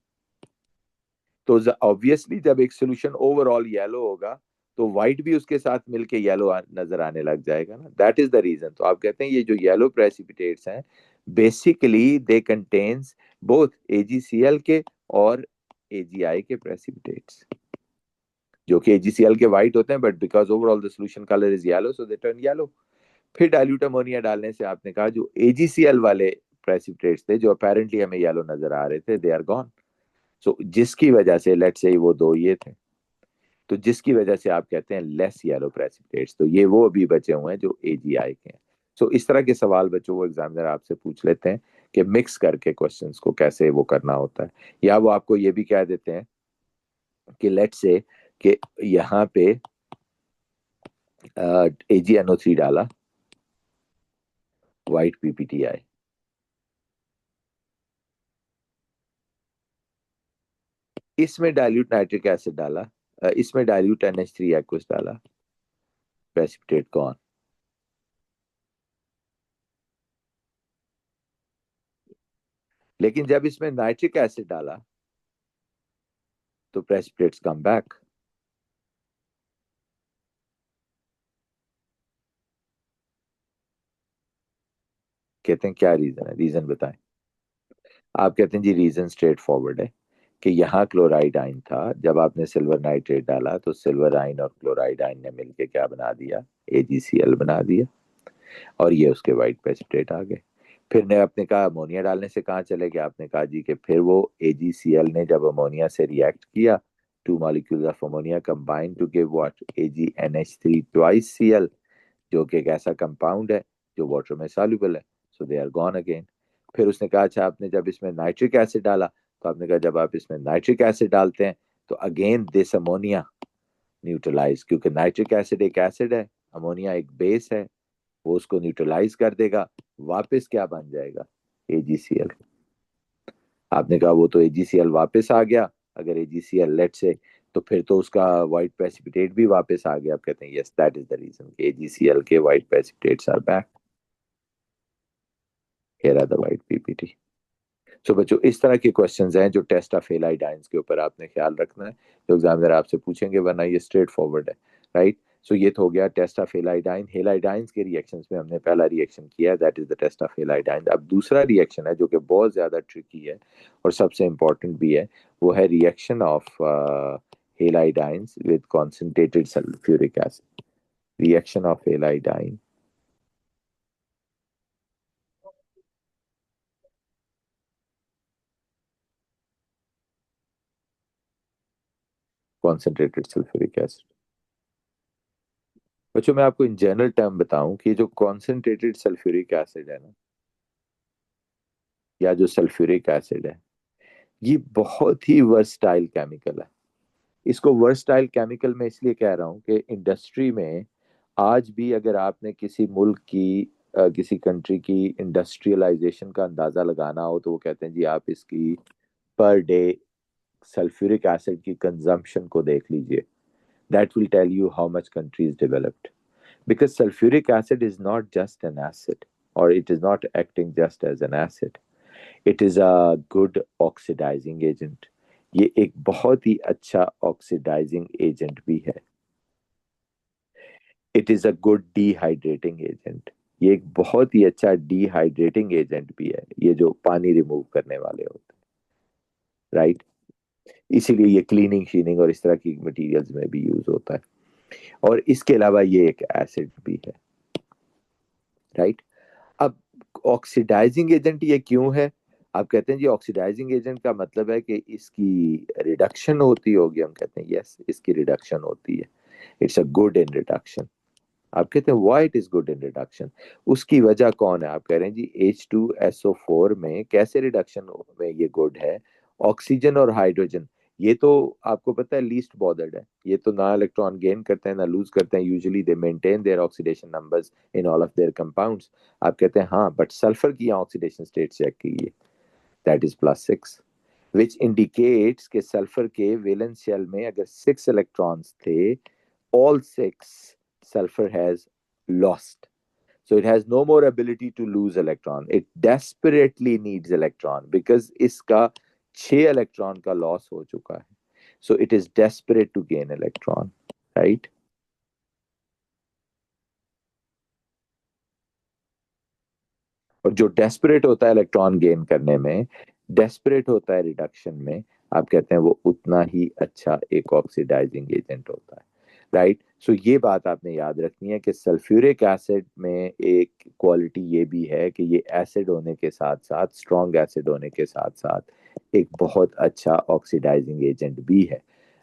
तो ऑब्वियसली जब एक सोल्यूशन ओवरऑल येलो होगा तो व्हाइट भी उसके साथ मिलके येलो नजर आने लग जाएगा ना। That is the reason. तो आप कहते हैं ये जो येलो प्रेसिपिटेट्स हैं basically they contains both AgCl के और AgI के प्रेसिपिटेट्स, जो कि AgCl के व्हाइट होते हैं, but because overall the solution colour is yellow so they turn yellow. फिर डाइल्यूट अमोनिया डालने से आपने कहा जो AgCl वाले प्रेसिपिटेट्स थे जो अपेरेंटली हमें येलो नजर आ रहे थे, दे आर गॉन। सो जिसकी वजह से लेट्स से वो दो ये थे, तो जिसकी वजह से आप कहते हैं लेस येलो प्रेसिपिटेट्स, तो ये वो अभी बचे हुए हैं जो AgI के हैं। सो इस तरह के सवाल बच्चों वो एग्जामिनर आपसे पूछ लेते हैं कि मिक्स करके क्वेश्चंस को कैसे वो करना होता है। या वो आपको ये भी कह देते हैं कि लेट्स से कि यहाँ पे AgNO3 डाला, व्हाइट PPTI, इसमें डाइल्यूट नाइट्रिक एसिड डाला, इसमें डाइल्यूट NH3 एक्वस डाला, प्रेसिपिटेट कौन? लेकिन जब इसमें नाइट्रिक एसिड डाला तो प्रेसिपिटेट्स कम बैक। कहते हैं क्या रीजन है? रीजन बताएं। आप कहते हैं जी रीजन स्ट्रेट फॉरवर्ड है कि यहाँ क्लोराइड आइन था, जब आपने सिल्वर नाइट्रेट डाला तो सिल्वर आइन और क्लोराइड आइन ने मिलके क्या बना दिया? AgCl बना दिया, और ये उसके वाइट प्रेसिपिटेट आ गए। फिर ने आपने कहा अमोनिया डालने से कहाँ चले गए? आपने कहा जी कि फिर वो AgCl ने जब अमोनिया से रिएक्ट किया, two molecules of ammonia combine to give what? AgNH3 twice Cl, जो कि एक ऐसा कंपाउंड है जो वाटर में सॉल्युबल है, सो दे आर गॉन अगेन। फिर उसने कहा अच्छा आपने जब इसमें नाइट्रिक एसिड डाला, तो आपने कहा जब आप इसमें नाइट्रिक एसिड डालते हैं तो अगेन दिस अमोनिया न्यूट्रलाइज, क्योंकि नाइट्रिक एसिड एक एसिड है, अमोनिया एक बेस है, वो उसको न्यूट्रलाइज कर देगा, वापस क्या बन जाएगा? AgCl। आपने कहा वो तो AgCl वापस आ गया, अगर AgCl लेट से, तो फिर तो उसका व्हाइट प्रेसिपिटेट भी वापस आ गया। आप कहते हैं yes that is the reason, AgCl के white precipitates are back. Here are the white PPT। So बच्चों इस तरह के क्वेश्चंस हैं जो टेस्ट ऑफ हेलाइड आयंस के ऊपर आपने ख्याल रखना है, जो एग्जामिनर आपसे पूछेंगे, वरना ये स्ट्रेट फॉरवर्ड है। राइट। सो ये तो हो गया test of halide ion. Halide ions के रिएक्शंस में हमने पहला रिएक्शन किया, that is the test of halide ion. अब दूसरा रिएक्शन है जो कि बहुत ज्यादा ट्रिकी है और सबसे इंपॉर्टेंट भी है, वो है reaction of halide ions with concentrated sulphuric acid. Reaction of halide ion concentrated sulphuric acid. बच्चों मैं आपको इन जनरल टर्म बताऊं कि जो कॉन्सेंट्रेटेड सल्फ्यूरिक एसिड है ना, या जो सल्फ्यूरिक एसिड है, ये बहुत ही वर्सटाइल केमिकल है। इसको वर्सटाइल केमिकल में इसलिए कह रहा हूं कि इंडस्ट्री में आज भी अगर आपने किसी मुल्क की किसी कंट्री की इंडस्ट्रियलाइजेशन का अंदाजा लगाना हो तो वो कहते हैं जी आप इसकी पर डे सल्फ्यूरिक एसिड की कंजम्पशन को देख लीजिए, that will tell you how much country is developed. Because sulfuric acid is not just an acid, or it is not acting just as an acid. It is a good oxidizing agent. ये एक बहुत ही अच्छा oxidising agent भी है। It is a good dehydrating agent. ये एक बहुत ही अच्छा डिहाइड्रेटिंग एजेंट भी है, ये जो पानी रिमूव करने वाले होते हैं। राइट। इसीलिए ये क्लीनिंग शीनिंग और इस तरह की मटेरियल्स में भी यूज होता है। और इसके अलावा ये एक एसिड भी है। राइट। अब ऑक्सीडाइजिंग एजेंट ये क्यों है? आप कहते हैं जी ऑक्सीडाइजिंग एजेंट का मतलब है कि इसकी रिडक्शन होती होगी, हम कहते हैं यस इसकी रिडक्शन होती है, it's a good in reduction. आप कहते हैं why it is good in reduction, उसकी वजह कौन है? आप कह रहे हैं जी H2SO4 में कैसे रिडक्शन में ये गुड है? ऑक्सीजन और हाइड्रोजन, ये तो आपको पता है लीस्ट बॉदर्ड है, ये तो ना इलेक्ट्रॉन गेन करते हैं ना लूज करते हैं, usually they maintain their oxidation numbers in all of their compounds. आप कहते हैं हाँ बट सल्फर की यहाँ ऑक्सीडेशन स्टेट चेक कीजिए, दैट इज +6, विच इंडिकेट्स कि सल्फर के वैलेंस शेल में अगर 6 इलेक्ट्रॉन्स थे, all 6 sulfur has lost, so it has no more ability to lose electron, it desperately needs electron because इसका 6 electron का लॉस हो चुका है, so it is desperate to gain electron, right? और जो डेस्परेट होता है इलेक्ट्रॉन गेन करने में, डेस्परेट होता है रिडक्शन में, आप कहते हैं वो उतना ही अच्छा एक ऑक्सीडाइजिंग एजेंट होता है, राइट? सो ये बात आपने याद रखनी है कि सल्फ्यूरिक एसिड में एक क्वालिटी ये भी है कि ये एसिड होने के साथ साथ, स्ट्रॉन्ग एसिड होने के साथ साथ एक बहुत अच्छा ऑक्सीडाइजिंग एजेंट भी है,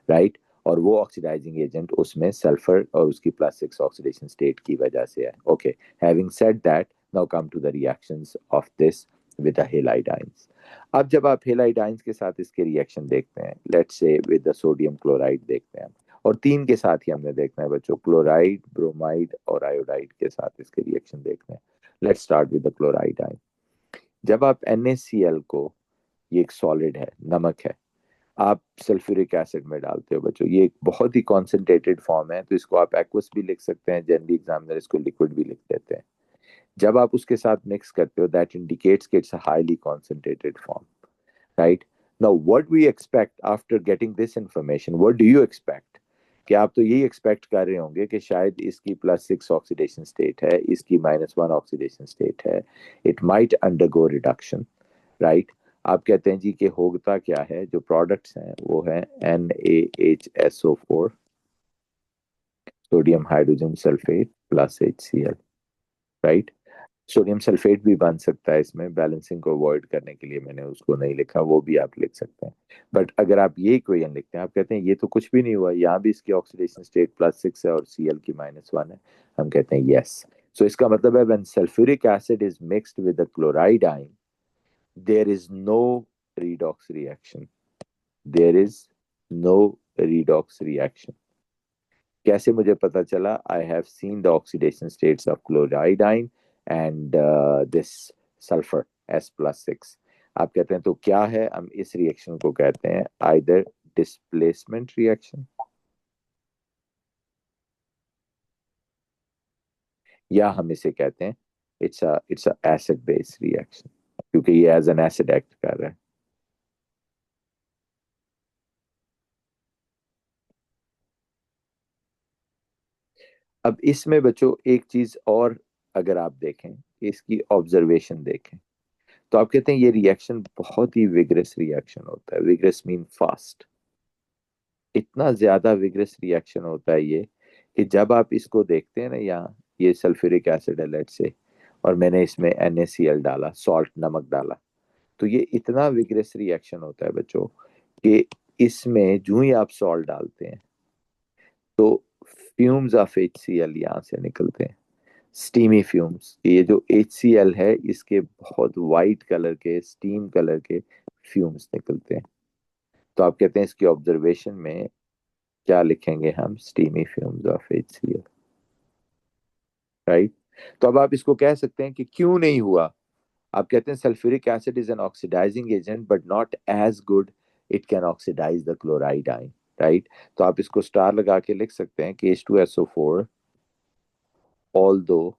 राइट? और वो ऑक्सीडाइजिंग एजेंट उसमें सल्फर और उसकी +6 ऑक्सीडेशन स्टेट की वजह से है। Okay, having said that, now come to the reactions of this with the halidines। अब जब आप हेलाइडाइंस के साथ इसके रिएक्शन देखते हैं, let's say with the sodium chloride देखते हैं, और तीन के साथ ही हमने देखना है बच्चों, क्लोराइड, ब्रोमाइड और आयोडाइड के साथ इसके रिएक्शन देखते हैं। Let's start with the chloride ion. जब आप NaCl को, ये एक सॉलिड है, नमक है, आप सल्फ्यूरिक एसिड में डालते हो बच्चों, ये एक बहुत ही कॉन्सेंट्रेटेड फॉर्म है, तो इसको आप एक्वस भी लिख सकते हैं, जनरली एग्जामिनर इसको लिक्विड भी लिख देते हैं। जब आप उसके साथ मिक्स करते हो, दैट इंडिकेट्स कि it's a highly concentrated form, right? Now what we expect after getting this information, what do you expect? कि आप तो यही एक्सपेक्ट कर रहे होंगे कि शायद इसकी +6 ऑक्सीडेशन स्टेट है, इसकी -1 ऑक्सीडेशन स्टेट है, it might undergo reduction, right? आप कहते हैं जी कि होता क्या है, जो प्रोडक्ट्स हैं वो है NaHSO4, sodium hydrogen sulphate +HCl, right? Sodium sulphate भी बन सकता है इसमें, बैलेंसिंग को अवॉइड करने के लिए मैंने उसको नहीं लिखा, वो भी आप लिख सकते हैं। बट अगर आप ये इक्वेशन लिखते हैं, आप कहते हैं ये तो कुछ भी नहीं हुआ, यहाँ भी इसकी ऑक्सीडेशन स्टेट +6 है और Cl की -1 है, हम कहते हैं यस। सो इसका मतलब है when sulphuric acid is mixed with the chloride ion, there is no redox reaction, there is no redox reaction। कैसे मुझे पता चला? I have seen the oxidation states of chloride ion and this sulphur S+6। आप कहते हैं तो क्या है, हम इस रिएक्शन को कहते हैं आइदर डिस्प्लेसमेंट रिएक्शन, या हम इसे कहते हैं it's a acid base reaction, क्योंकि ये एज एन एसिड एक्ट कर रहा है। अब इसमें बच्चों एक चीज और, अगर आप देखें, इसकी ऑब्जर्वेशन देखें, तो आप कहते हैं ये रिएक्शन बहुत ही विग्रस रिएक्शन होता है, विग्रस मीन फास्ट, इतना ज्यादा विग्रस रिएक्शन होता है ये कि जब आप इसको देखते हैं ना, यहाँ ये सल्फ्यूरिक एसिड है लेट से, और मैंने इसमें NaCl डाला, सॉल्ट नमक डाला, तो ये इतना विग्रस रिएक्शन होता है बच्चों कि इसमें जो ही आप सॉल्ट डालते हैं तो फ्यूम्स ऑफ HCl यहाँ से निकलते हैं, स्टीमी फ्यूम्स। ये जो HCl है इसके बहुत वाइट कलर के, स्टीम कलर के फ्यूम्स निकलते हैं। तो आप कहते हैं इसकी ऑब्जर्वेशन में क्या लिखेंगे हम? Steamy fumes of HCl, right? तो अब आप इसको कह सकते हैं कि क्यों नहीं हुआ। आप कहते हैं sulphuric acid is an oxidizing agent but not as good, it can oxidize the chloride ion, right? तो आप इसको स्टार लगा के लिख सकते हैं कि H2SO4, although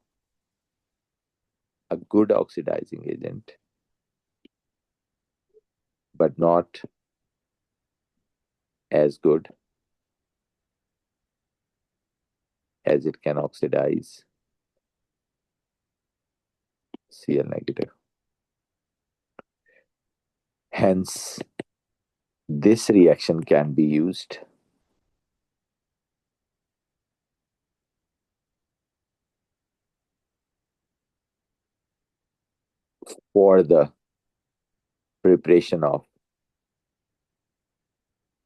a good oxidizing agent but not as good as it can oxidize Cl negative. Hence, this reaction can be used for the preparation of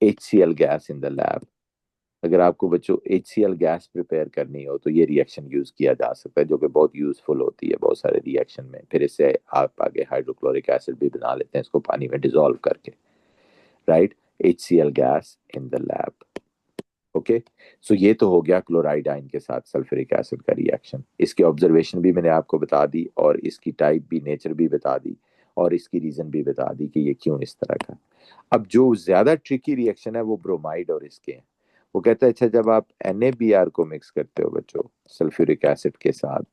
HCl gas in the lab. अगर आपको बच्चों HCl gas prepare करनी हो तो ये reaction use किया जा सकता है, जो कि बहुत यूजफुल होती है बहुत सारे रिएक्शन में। फिर इससे आप आगे हाइड्रोक्लोरिक एसिड भी बना लेते हैं इसको पानी में डिजोल्व करके, right. HCl gas in the lab. Okay, so ये तो हो गया क्लोराइड आयन के साथ सल्फ्यूरिक एसिड का रिएक्शन। इसकी ऑब्जर्वेशन भी मैंने आपको बता दी, और इसकी टाइप भी, नेचर भी बता दी, और इसकी रीजन भी बता दी कि ये क्यों इस तरह का। अब जो ज्यादा ट्रिकी रिएक्शन है वो ब्रोमाइड और इसके हैं। वो कहता है अच्छा, जब आप NaBr को मिक्स करते हो बच्चों सल्फ्यूरिक एसिड के साथ,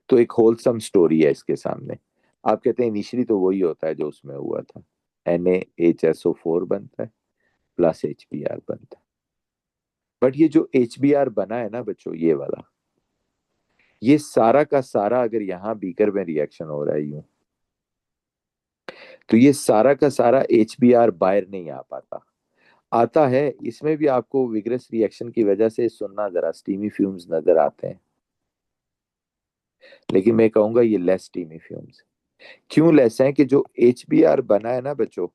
तो एक होलसम स्टोरी है इसके सामने। आप कहते हैं इनिशियली तो वही होता है जो उसमें हुआ था, NaHSO4 बनता है प्लस HBr बनता है। बट ये जो HBr बना है ना बच्चों, ये वाला, ये सारा का सारा अगर यहाँ बीकर में रिएक्शन हो रहा है यूं, तो ये सारा का सारा HBr बाहर नहीं आ पाता। आता है, इसमें भी आपको विग्रस रिएक्शन की वजह से सुनना जरा स्टीमी फ्यूम्स नजर आते हैं, लेकिन मैं कहूंगा ये लेस स्टीमी फ्यूम्स। क्यों लेस है? कि जो HBr बना है ना बच्चों,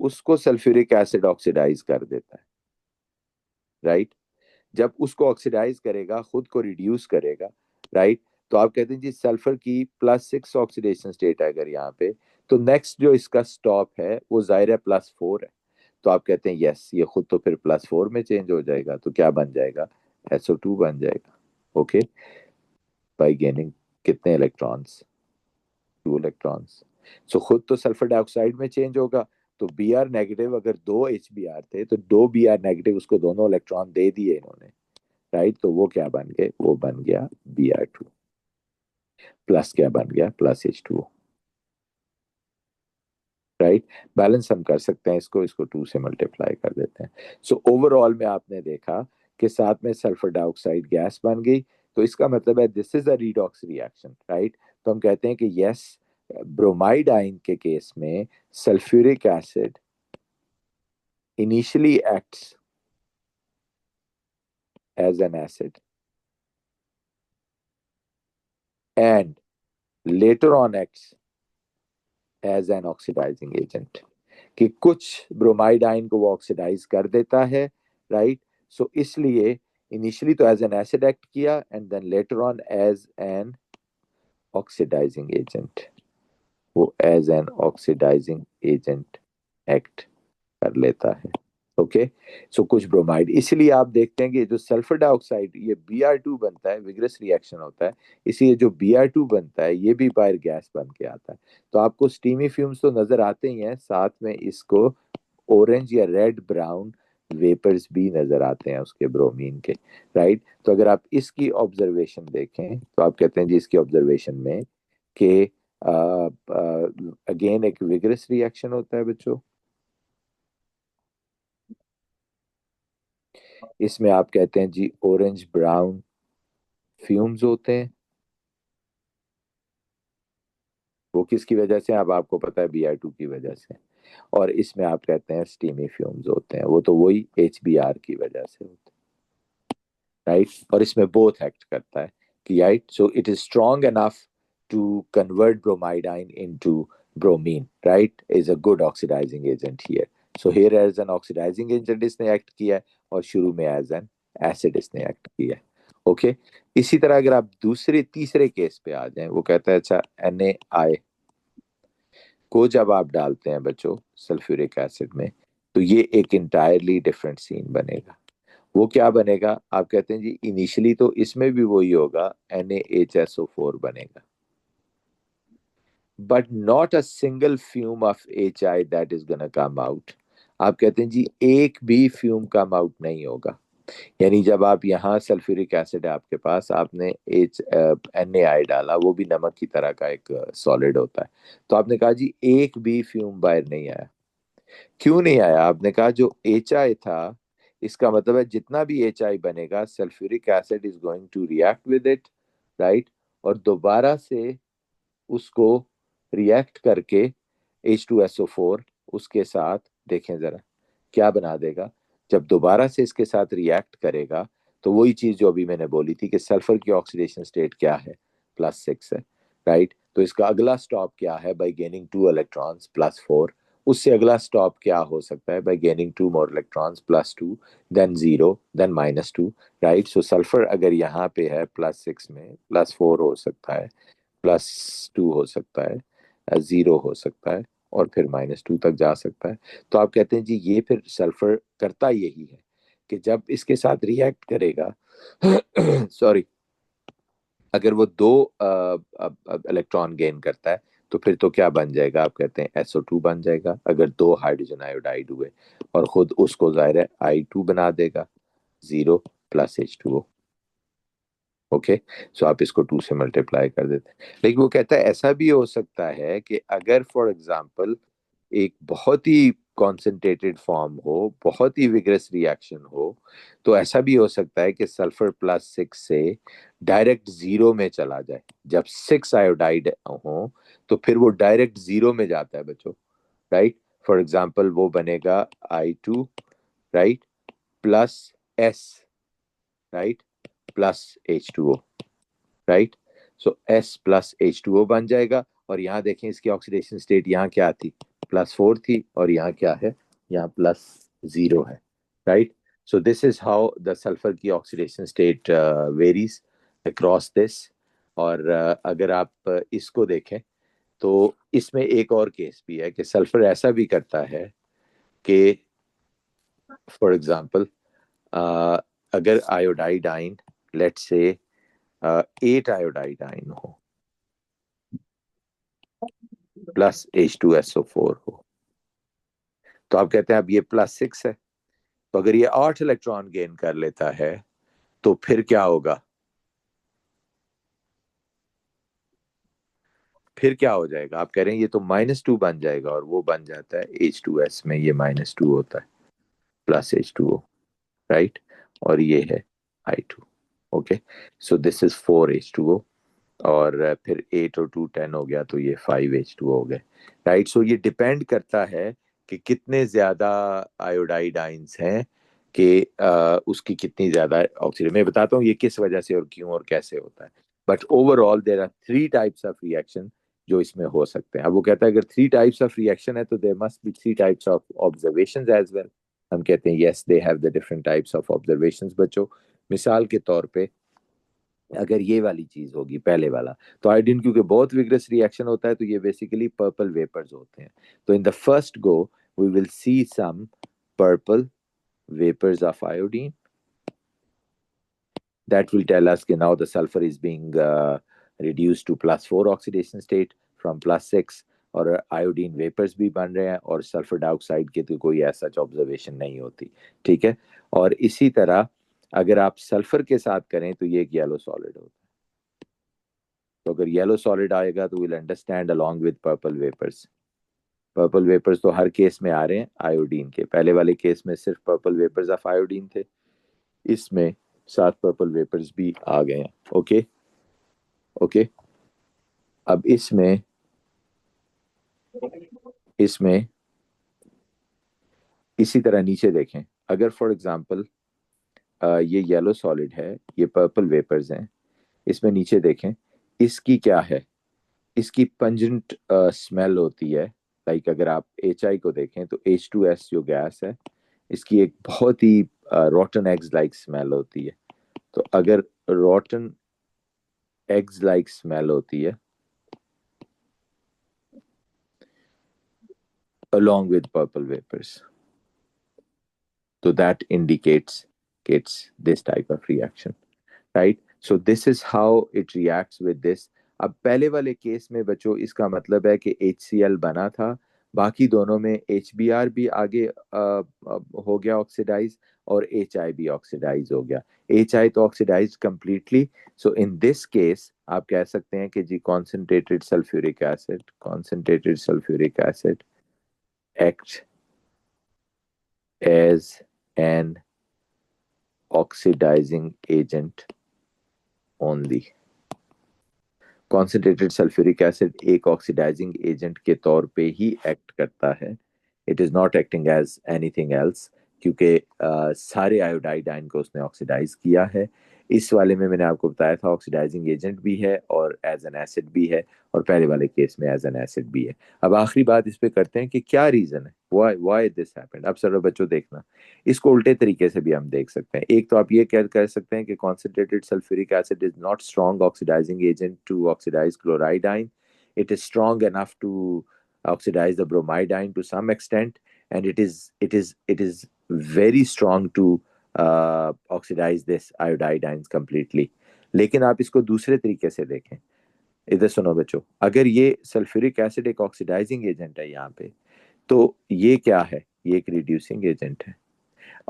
उसको सल्फ्यूरिक एसिड ऑक्सीडाइज कर देता है, राइट। जब उसको ऑक्सीडाइज करेगा, खुद को रिड्यूस करेगा, राइट, तो आप कहते हैं जी सल्फर की +6 ऑक्सीडेशन स्टेट है अगर यहाँ पे, तो नेक्स्ट जो इसका स्टॉप है वो जाहिर है +4 है। तो आप कहते हैं यस, ये खुद तो फिर +4 में चेंज हो जाएगा, तो क्या बन जाएगा? SO2 बन जाएगा। ओके, बाई गेनिंग कितने इलेक्ट्रॉन्स? 2 इलेक्ट्रॉन्स। सो खुद तो सल्फर डाइऑक्साइड में चेंज होगा, तो Br नेगेटिव, अगर 2 HBr थे तो 2 Br नेगेटिव, उसको दोनों इलेक्ट्रॉन दे दिए इन्होंने, राइट। तो वो क्या बन गए? वो बन गया Br2 प्लस, क्या बन गया? +H2O, right. बैलेंस हम कर सकते हैं इसको, इसको 2 से मल्टीप्लाई कर देते हैं। सो ओवरऑल में आपने देखा कि साथ में सल्फर डाइऑक्साइड गैस बन गई, तो इसका मतलब है this is a redox reaction, right. तो हम कहते हैं कि यस, ब्रोमाइड आयन के केस में sulphuric acid initially acts as an acid and later on acts as an oxidizing agent, कि कुछ ब्रोमाइड आयन को वो ऑक्सीडाइज कर देता है, राइट। सो इसलिए इनिशियली तो एज एन एसिड एक्ट किया, and then later on as an oxidizing agent, वो as an oxidizing agent act कर लेता है। ओके, सो कुछ ब्रोमाइड, इसलिए आप देखते हैं कि जो सल्फर डाइऑक्साइड ये Br2 बनता है, विग्रस रिएक्शन होता है, इसलिए जो Br2 बनता है ये भी बाहर गैस बन के आता है। तो आपको स्टीमी फ्यूम्स तो नजर आते ही हैं, साथ में इसको ऑरेंज या रेड ब्राउन वेपर्स भी नजर आते हैं उसके ब्रोमीन के, राइट। तो अगर आप इसकी ऑब्जर्वेशन देखें तो आप कहते हैं जी इसकी ऑब्जर्वेशन में कि अगेन एक विग्रस रिएक्शन होता है बच्चों, इसमें आप कहते हैं जी ऑरेंज ब्राउन फ्यूम्स होते हैं। वो किसकी वजह से? अब आपको पता है Br2 की वजह से। और इसमें आप कहते हैं स्टीमी फ्यूम्स होते हैं, वो तो वही HBr की वजह से होते हैं, राइट। और इसमें बोथ एक्ट करता है कि, right, so it is strong enough to convert bromide ion into bromine, right, is a good oxidizing agent here. So here as an oxidizing agent इसने एक्ट किया है, और शुरू में एज एन एसिड इसने एक्ट किया है। ओके, इसी तरह अगर आप दूसरे तीसरे केस पे आ जाएं, वो कहता है अच्छा NaI को जब आप डालते हैं बच्चों सल्फ्यूरिक एसिड में, तो ये एक इंटायरली डिफरेंट सीन बनेगा। वो क्या बनेगा? आप कहते हैं जी इनिशियली तो इसमें भी वही होगा, NaHSO4 बनेगा, but not a single fume of HI that is gonna come out. आप कहते हैं जी एक भी फ्यूम कम आउट नहीं होगा। यानी जब आप यहाँ सल्फ्यूरिक एसिड है आपके पास, आपने NaI डाला, वो भी नमक की तरह का एक सॉलिड होता है, तो आपने कहा जी एक भी फ्यूम बाहर नहीं आया। क्यों नहीं आया? आपने कहा जो HI था, इसका मतलब है जितना भी HI बनेगा sulphuric acid is going to react with it, right, और दोबारा से उसको रिएक्ट करके H2SO4 उसके साथ, देखें जरा क्या बना देगा। जब दोबारा से इसके साथ रिएक्ट करेगा, तो वही चीज जो अभी मैंने बोली थी कि सल्फर की ऑक्सीडेशन स्टेट क्या है? +6 है, राइट। तो इसका अगला स्टॉप क्या है? By gaining 2 electrons +4। उससे अगला स्टॉप क्या हो सकता है? By gaining 2 more electrons +2, then 0, then -2, right. So sulphur अगर यहाँ पे है +6 में, +4 हो सकता है, +2 हो सकता है, 0 हो सकता है, और फिर -2 तक जा सकता है। तो आप कहते हैं जी ये फिर सल्फर करता यही है कि जब इसके साथ रिएक्ट करेगा सॉरी, अगर वो 2 इलेक्ट्रॉन गेन करता है तो फिर तो क्या बन जाएगा? आप कहते हैं SO2 बन जाएगा, अगर 2 हाइड्रोजन आयोडाइड हुए, और खुद उसको जाहिर है I2 बना देगा, 0 + H2O। ओके, सो आप इसको 2 से मल्टीप्लाई कर देते हैं। लेकिन वो कहता है ऐसा भी हो सकता है कि अगर फॉर एग्जांपल एक बहुत ही कॉन्सेंट्रेटेड फॉर्म हो, बहुत ही विगरस रिएक्शन हो, तो ऐसा भी हो सकता है कि सल्फर +6 से डायरेक्ट 0 में चला जाए। जब 6 आयोडाइड हो तो फिर वो डायरेक्ट 0 में जाता है बच्चों, राइट। फॉर एग्जांपल वो बनेगा I2, right, +S, right, +H2O, right. So S + H2O बन जाएगा। और यहाँ देखें इसकी ऑक्सीडेशन स्टेट यहाँ क्या थी? +4 थी, और यहाँ क्या है? यहाँ +0 है, right. So this is how the sulphur की oxidation state varies across this. और अगर आप इसको देखें तो इसमें एक और केस भी है कि सल्फर ऐसा भी करता है कि फॉर एग्जांपल अगर आयोडाइड आइन, लेट्स से 8 आयोडाइड आइन हो +H2SO4 हो, तो आप कहते हैं अब ये +6 है, तो अगर ये 8 इलेक्ट्रॉन गेन कर लेता है तो फिर क्या होगा? फिर क्या हो जाएगा? आप कह रहे हैं ये तो -2 बन जाएगा, और वो बन जाता है H2S में, ये -2 होता है, +H2O, राइट। और ये है I2। Okay, so this is 4H2O, और फिर 8 और 2 10 हो गया, तो ये 5H2 हो गए, राइट। सो ये डिपेंड करता है कि कितने ज्यादा आयोडाइड आइंस हैं, कि उसकी कितनी ज्यादा ऑक्सीजन। मैं बताता हूँ ये किस वजह से और क्यों और कैसे होता है। But overall there are 3 types of reaction जो इसमें हो सकते हैं। अब वो कहता है अगर 3 टाइप्स ऑफ रिएक्शन है तो there must be 3 types of observations as well. हम कहते हैं yes they have the different types of observations बच्चों। मिसाल के तौर पे अगर ये वाली चीज होगी पहले वाला, तो आयोडीन क्योंकि बहुत विग्रस रिएक्शन होता है, तो ये बेसिकली पर्पल वेपर्स होते हैं। तो in the first go we will see some purple vapors of iodine that will tell us कि now the sulfur is being reduced to +4 oxidation state from +6, और iodine vapours भी बन रहे हैं, और सल्फर डाइऑक्साइड की तो कोई ऐसा ऑब्जर्वेशन नहीं होती, ठीक है। और इसी तरह अगर आप सल्फर के साथ करें तो ये एक येलो सॉलिड होता है। तो अगर येलो सॉलिड आएगा तो will understand along with purple vapours. Purple vapours तो हर केस में आ रहे हैं आयोडीन के। पहले वाले केस में सिर्फ पर्पल वेपर्स ऑफ आयोडीन थे, इसमें 7 पर्पल वेपर्स भी आ गए हैं। Okay, okay. अब इसमें इसमें इसी तरह नीचे देखें, अगर फॉर एग्जांपल ये येलो सॉलिड है, ये पर्पल वेपर्स हैं, इसमें नीचे देखें, इसकी क्या है? इसकी पंजेंट स्मेल होती है। लाइक अगर आप HI को देखें तो H2S जो गैस है, इसकी एक बहुत ही रॉटन एग्स लाइक स्मेल होती है। तो अगर रॉटन एग्स लाइक स्मेल होती है along with purple vapors, so that indicates it's this type of reaction, right? So this is how it reacts with this. अब पहले वाले केस में बच्चों इसका मतलब है कि HCl बना था, बाकी दोनों में HBr भी आगे हो गया ऑक्सीडाइज, और HI भी ऑक्सीडाइज हो गया। HI तो oxidize completely. So in this case आप कह सकते हैं कि जी concentrated sulphuric acid act as an oxidizing agent only। Concentrated sulphuric acid एक ऑक्सीडाइजिंग एजेंट के तौर पे ही एक्ट करता है, it is not acting as anything else, क्योंकि सारे आयोडाइड आयन को उसने ऑक्सीडाइज किया है। इस वाले में मैंने आपको बताया था ऑक्सीडाइजिंग एजेंट भी है और एज एन एसिड भी है, और पहले वाले केस में एज एन एसिड भी है। अब आखिरी बात इस पे करते हैं कि क्या रीजन है, व्हाई दिस हैपेंड। अब सर बच्चों देखना, इसको उल्टे तरीके से भी हम देख सकते हैं। एक तो आप ये कह कर सकते हैं कि concentrated sulphuric acid is not strong oxidizing agent to oxidize chloride ion, it is strong enough to oxidize the bromide ion to some extent, and it is very strong to oxidize this iodide ions completely। लेकिन आप इसको दूसरे तरीके से देखें, इधर सुनो बच्चों, अगर ये सल्फ्यूरिक एसिड एक ऑक्सीडाइजिंग एजेंट है यहाँ पे, तो ये क्या है, ये एक रिड्यूसिंग एजेंट है।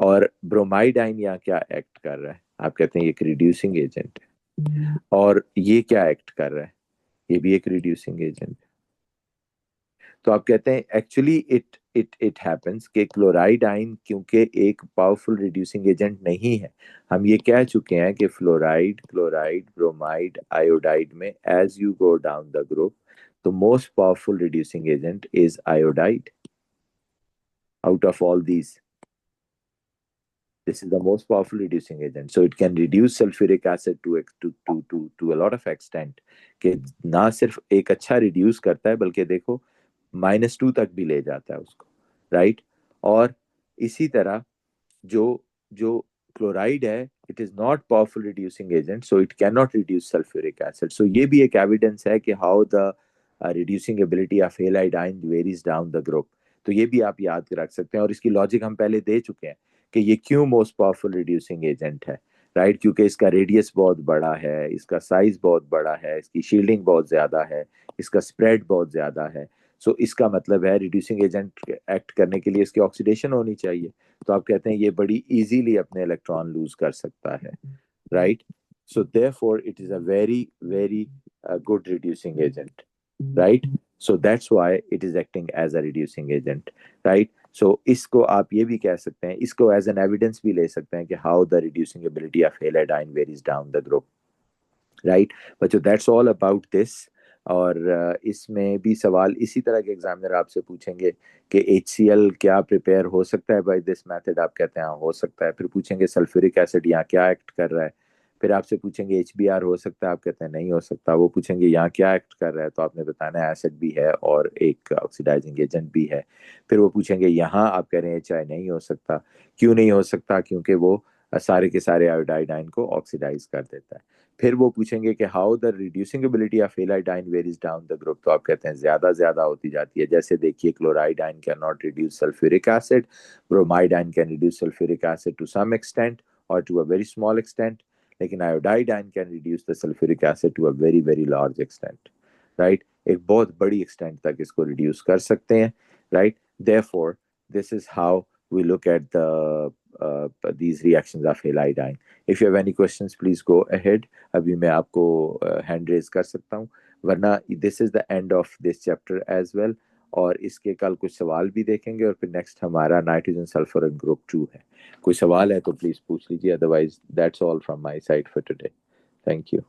और ब्रोमाइड आयन यहाँ क्या एक्ट कर रहा है, आप कहते हैं ये एक रिड्यूसिंग एजेंट है। और ये क्या एक्ट कर रहा है, ये भी एक रिड्यूसिंग एजेंट है। तो आप कहते हैं एक्चुअली इट हैपेंस कि क्लोराइड आयन क्योंकि एक पावरफुल रिड्यूसिंग एजेंट नहीं है, हम ये कह चुके हैं कि फ्लोराइड, क्लोराइड, ब्रोमाइड, आयोडाइड में as you go down the group, the most powerful reducing agent is iodide out of all these. This is the most powerful reducing agent, so it can reduce sulfuric acid to a lot of extent कि ना सिर्फ एक अच्छा reduce करता है बल्कि देखो -2 तक भी ले जाता है उसको, राइट। और इसी तरह जो जो क्लोराइड है, it is not powerful reducing agent, so it can not reduce sulphuric acid. So ये भी एक एविडेंस है कि how the reducing ability of halide ion varies down the group. तो ये भी आप याद रख सकते हैं, और इसकी लॉजिक हम पहले दे चुके हैं कि ये क्यों मोस्ट पावरफुल रिड्यूसिंग एजेंट है, राइट। क्योंकि इसका रेडियस बहुत बड़ा है, इसका साइज बहुत बड़ा है, इसकी शील्डिंग बहुत ज्यादा है, इसका स्प्रेड बहुत ज्यादा है। सो इसका मतलब है रिड्यूसिंग एजेंट एक्ट करने के लिए इसकी ऑक्सीडेशन होनी चाहिए। तो आप कहते हैं ये बड़ी इजीली अपने इलेक्ट्रॉन लूज कर सकता है, right. So therefore it is a very very good reducing agent, right. So that's why it is acting as a reducing agent, right. So इसको आप ये भी कह सकते हैं, इसको एज एन एविडेंस भी ले सकते हैं कि how the reducing ability of halide ion varies down the group, right. बच्चों दैट्स ऑल अबाउट दिस। और इसमें भी सवाल इसी तरह के एग्जामिनर आपसे पूछेंगे कि HCl क्या प्रिपेयर हो सकता है बाय दिस मेथड, आप कहते हैं हाँ हो सकता है। फिर पूछेंगे सल्फ्यूरिक एसिड यहाँ क्या एक्ट कर रहा है, फिर आपसे पूछेंगे HBr हो सकता है, आप कहते हैं नहीं हो सकता। वो पूछेंगे यहाँ क्या एक्ट कर रहा है, तो आपने बताना है एसिड भी है और एक ऑक्सीडाइजिंग एजेंट भी है। फिर वो पूछेंगे यहाँ, आप कह रहे हैं HI नहीं हो सकता, क्यों नहीं हो सकता, क्योंकि वो सारे के सारे आयोडाइड आयन को ऑक्सीडाइज कर देता है। फिर वो पूछेंगे कि how the reducing ability of halide ion varies down the group, तो आप कहते हैं ज्यादा ज्यादा होती जाती है। जैसे देखिए chloride ion can not reduce sulphuric acid, bromide ion can reduce sulphuric acid to some extent और to a very small extent, लेकिन iodide ion can reduce the sulphuric acid to a very very large extent, right. एक बहुत बड़ी extent तक इसको reduce कर सकते हैं, right. Therefore this is how we look at these reactions of halide ion. If you have any questions, please go ahead. अभी मैं आपको हैंड रेज कर सकता हूँ, वरना this is the end of this chapter as well. और इसके कल कुछ सवाल भी देखेंगे, और फिर नेक्स्ट हमारा नाइट्रोजन सल्फर एंड ग्रुप 2 है। कोई सवाल है तो प्लीज पूछ लीजिए, otherwise that's all from my side for today. Thank you.